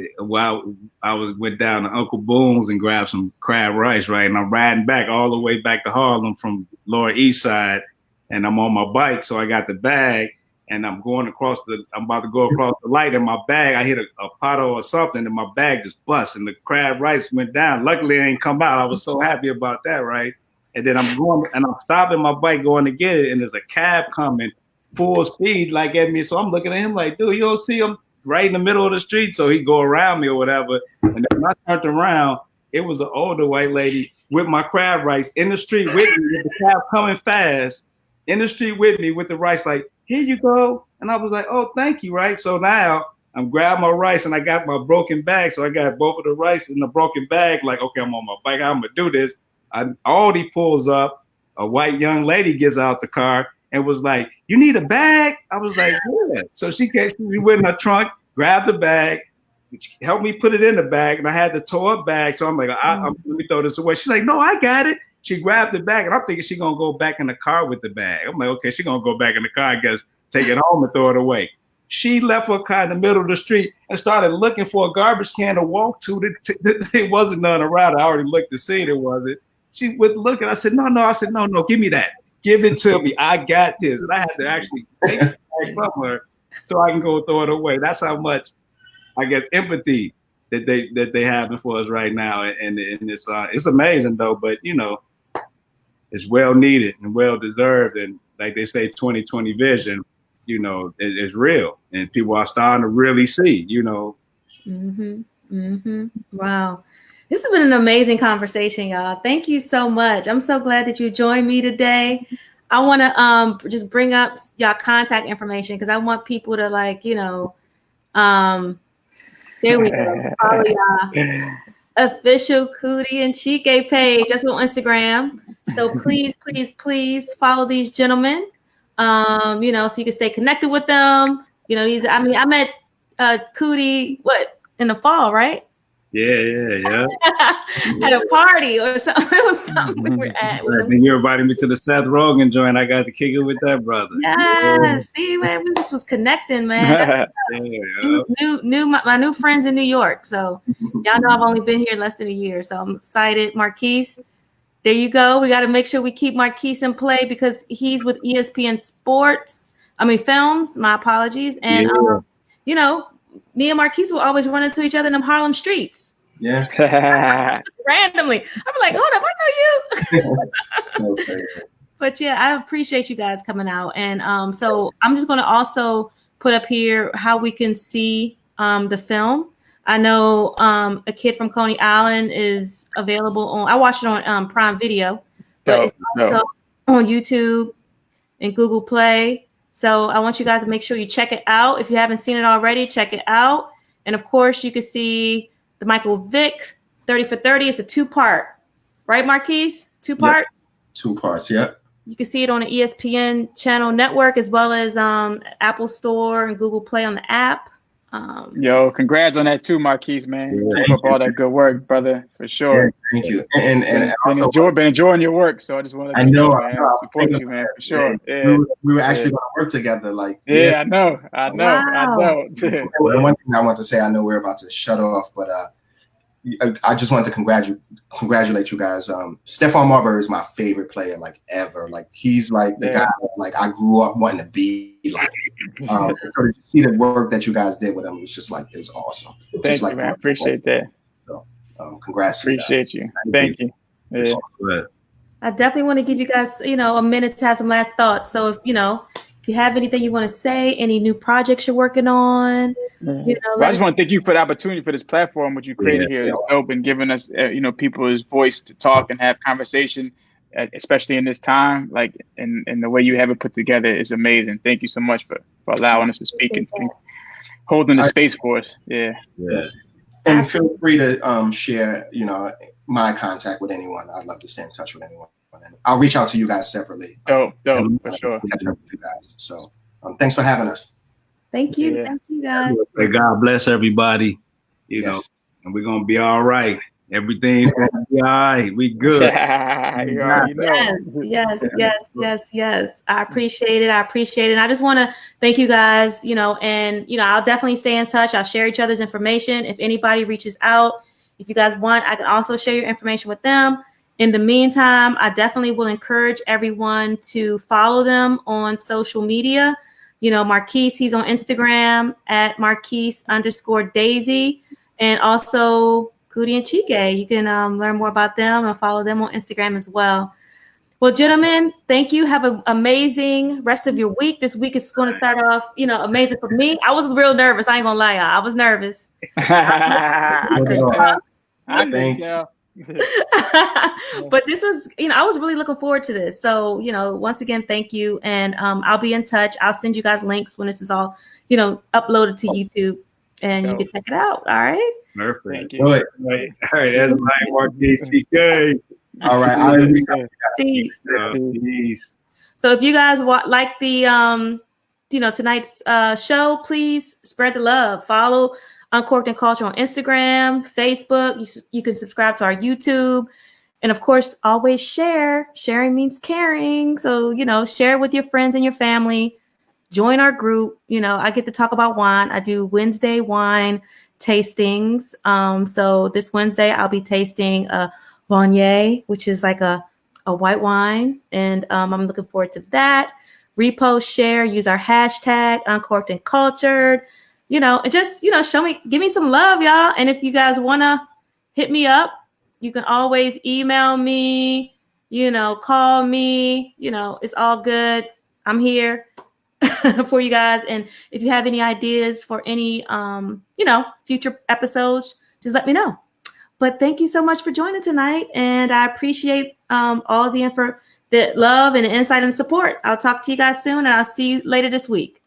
went down to Uncle Boom's and grabbed some crab rice, right? And I'm riding back all the way back to Harlem from Lower East Side, and I'm on my bike, so I got the bag, and I'm about to go across the light, in my bag, I hit a puddle or something, and my bag just bust, and the crab rice went down. Luckily, it ain't come out. I was so happy about that, right? And then I'm stopping my bike going to get it, and there's a cab coming full speed like at me. So I'm looking at him like, dude, you don't see him right in the middle of the street? So he go around me or whatever. And then when I turned around, it was an older white lady with my crab rice in the street with me, with the cab coming fast in the street with me with the rice, like, here you go. And I was like, oh, thank you, right? So now I'm grabbing my rice and I got my broken bag. So I got both of the rice in the broken bag. Like, okay, I'm on my bike. I'm going to do this. Aldi pulls up. A white young lady gets out the car and was like, you need a bag? I was like, yeah. So she went in her trunk, grabbed the bag, helped me put it in the bag, and I had the tore up bag. So I'm like, let me throw this away. She's like, no, I got it. She grabbed the bag, and I'm thinking she's going to go back in the car with the bag. I'm like, okay, she's going to go back in the car, I guess, take it home and throw it away. She left her car in the middle of the street and started looking for a garbage can to walk to. There wasn't none around. I already looked to see it wasn't. She would look, and I said, no. I said, no, give me that. Give it to me. I got this. And I had to actually take it from her so I can go throw it away. That's how much, I guess, empathy that they have for us right now. And it's amazing, though. But, you know, it's well needed and well deserved. And like they say, 2020 vision, you know, is real. And people are starting to really see, you know. Wow. This has been an amazing conversation, y'all. Thank you so much. I'm so glad that you joined me today. I want to just bring up y'all contact information because I want people to, like, you know, there we go. Follow y'all official Coodie and Chike page. That's on Instagram. So please follow these gentlemen. You know, so you can stay connected with them. You know, I met Coodie in the fall, right? Yeah. At a party or something. It was something we were at. When you invited me to the Seth Rogen joint, I got to kick it with that brother. Yeah, see, man, we just was connecting, man. My new friends in New York. So y'all know I've only been here less than a year. So I'm excited. Marquis, there you go. We got to make sure we keep Marquis in play because he's with ESPN Films. My apologies. And you know, me and Marquis will always run into each other in them Harlem streets. Yeah. Randomly. I'm like, hold up, I know you. Okay. But yeah, I appreciate you guys coming out. And so I'm just going to also put up here how we can see the film. I know A Kid from Coney Island is available I watched it on Prime Video, but it's also on YouTube and Google Play. So I want you guys to make sure you check it out. If you haven't seen it already, check it out. And of course, you can see the Michael Vick 30 for 30. It's a 2-part, right, Marquis? 2 parts? Yep. 2 parts, yeah. You can see it on the ESPN channel network as well as Apple Store and Google Play on the app. Yo, congrats on that too, Marquis, man. Keep up all that good work, brother, for sure. Yeah, thank you. And been enjoying your work, so I just want to support you, man, for sure. Yeah. We were actually going to work together, like. Yeah, I know. One thing I want to say, I know we're about to shut off, but I just wanted to congratulate you guys. Stephon Marbury is my favorite player, like, ever. Like, he's like the guy that, like, I grew up wanting to be like. So to see the work that you guys did with him, it's just like, it's awesome. Thank you, man. I appreciate that. So, congrats. Appreciate you. Thank you. Yeah. I definitely want to give you guys, you know, a minute to have some last thoughts. So if you have anything you want to say, any new projects you're working on, I just want to thank you for the opportunity for this platform, which you created here. It's open, and giving us, people's voice to talk and have conversation, especially in this time. Like, and the way you have it put together is amazing. Thank you so much for allowing us to speak and holding the space for us. Yeah. And feel free to share, my contact with anyone, I'd love to stay in touch with anyone. And I'll reach out to you guys separately. Dope, for sure. You guys. So thanks for having us. Thank you. Yeah. Thank you, guys. May God bless everybody, you know, and we're going to be all right. Everything's going to be all right. We good. You already know. Yes. I appreciate it. And I just want to thank you guys, you know, and, you know, I'll definitely stay in touch. I'll share each other's information. If anybody reaches out, if you guys want, I can also share your information with them. In the meantime, I definitely will encourage everyone to follow them on social media. You know, Marquis, he's on Instagram at Marquis_Daisy, and also Coodie and Chike. You can learn more about them and follow them on Instagram as well. Well, gentlemen, thank you. Have an amazing rest of your week. This week is going to start off, you know, amazing for me. I was real nervous. I ain't gonna lie, y'all. I was nervous. I couldn't tell. But this was, you know, I was really looking forward to this. So, you know, once again, thank you. And I'll be in touch. I'll send you guys links when this is all, you know, uploaded to YouTube, and you can check it out. All right. Perfect. Thank you. All right. That's my Marquis Daisy. All right. Peace. Peace. So if you guys like the, you know, tonight's show, please spread the love. Follow Uncorked and Culture on Instagram, Facebook. You can subscribe to our YouTube. And of course, always share. Sharing means caring. So, you know, share with your friends and your family. Join our group. You know, I get to talk about wine. I do Wednesday wine tastings. So this Wednesday, I'll be tasting a Viognier, which is like a white wine. And I'm looking forward to that. Repost, share, use our hashtag Uncorked&Cultured. You know, and just, you know, give me some love, y'all. And if you guys want to hit me up, you can always email me, you know, call me, you know, it's all good. I'm here for you guys. And if you have any ideas for any, you know, future episodes, just let me know. But thank you so much for joining tonight. And I appreciate all the love and the insight and support. I'll talk to you guys soon, and I'll see you later this week.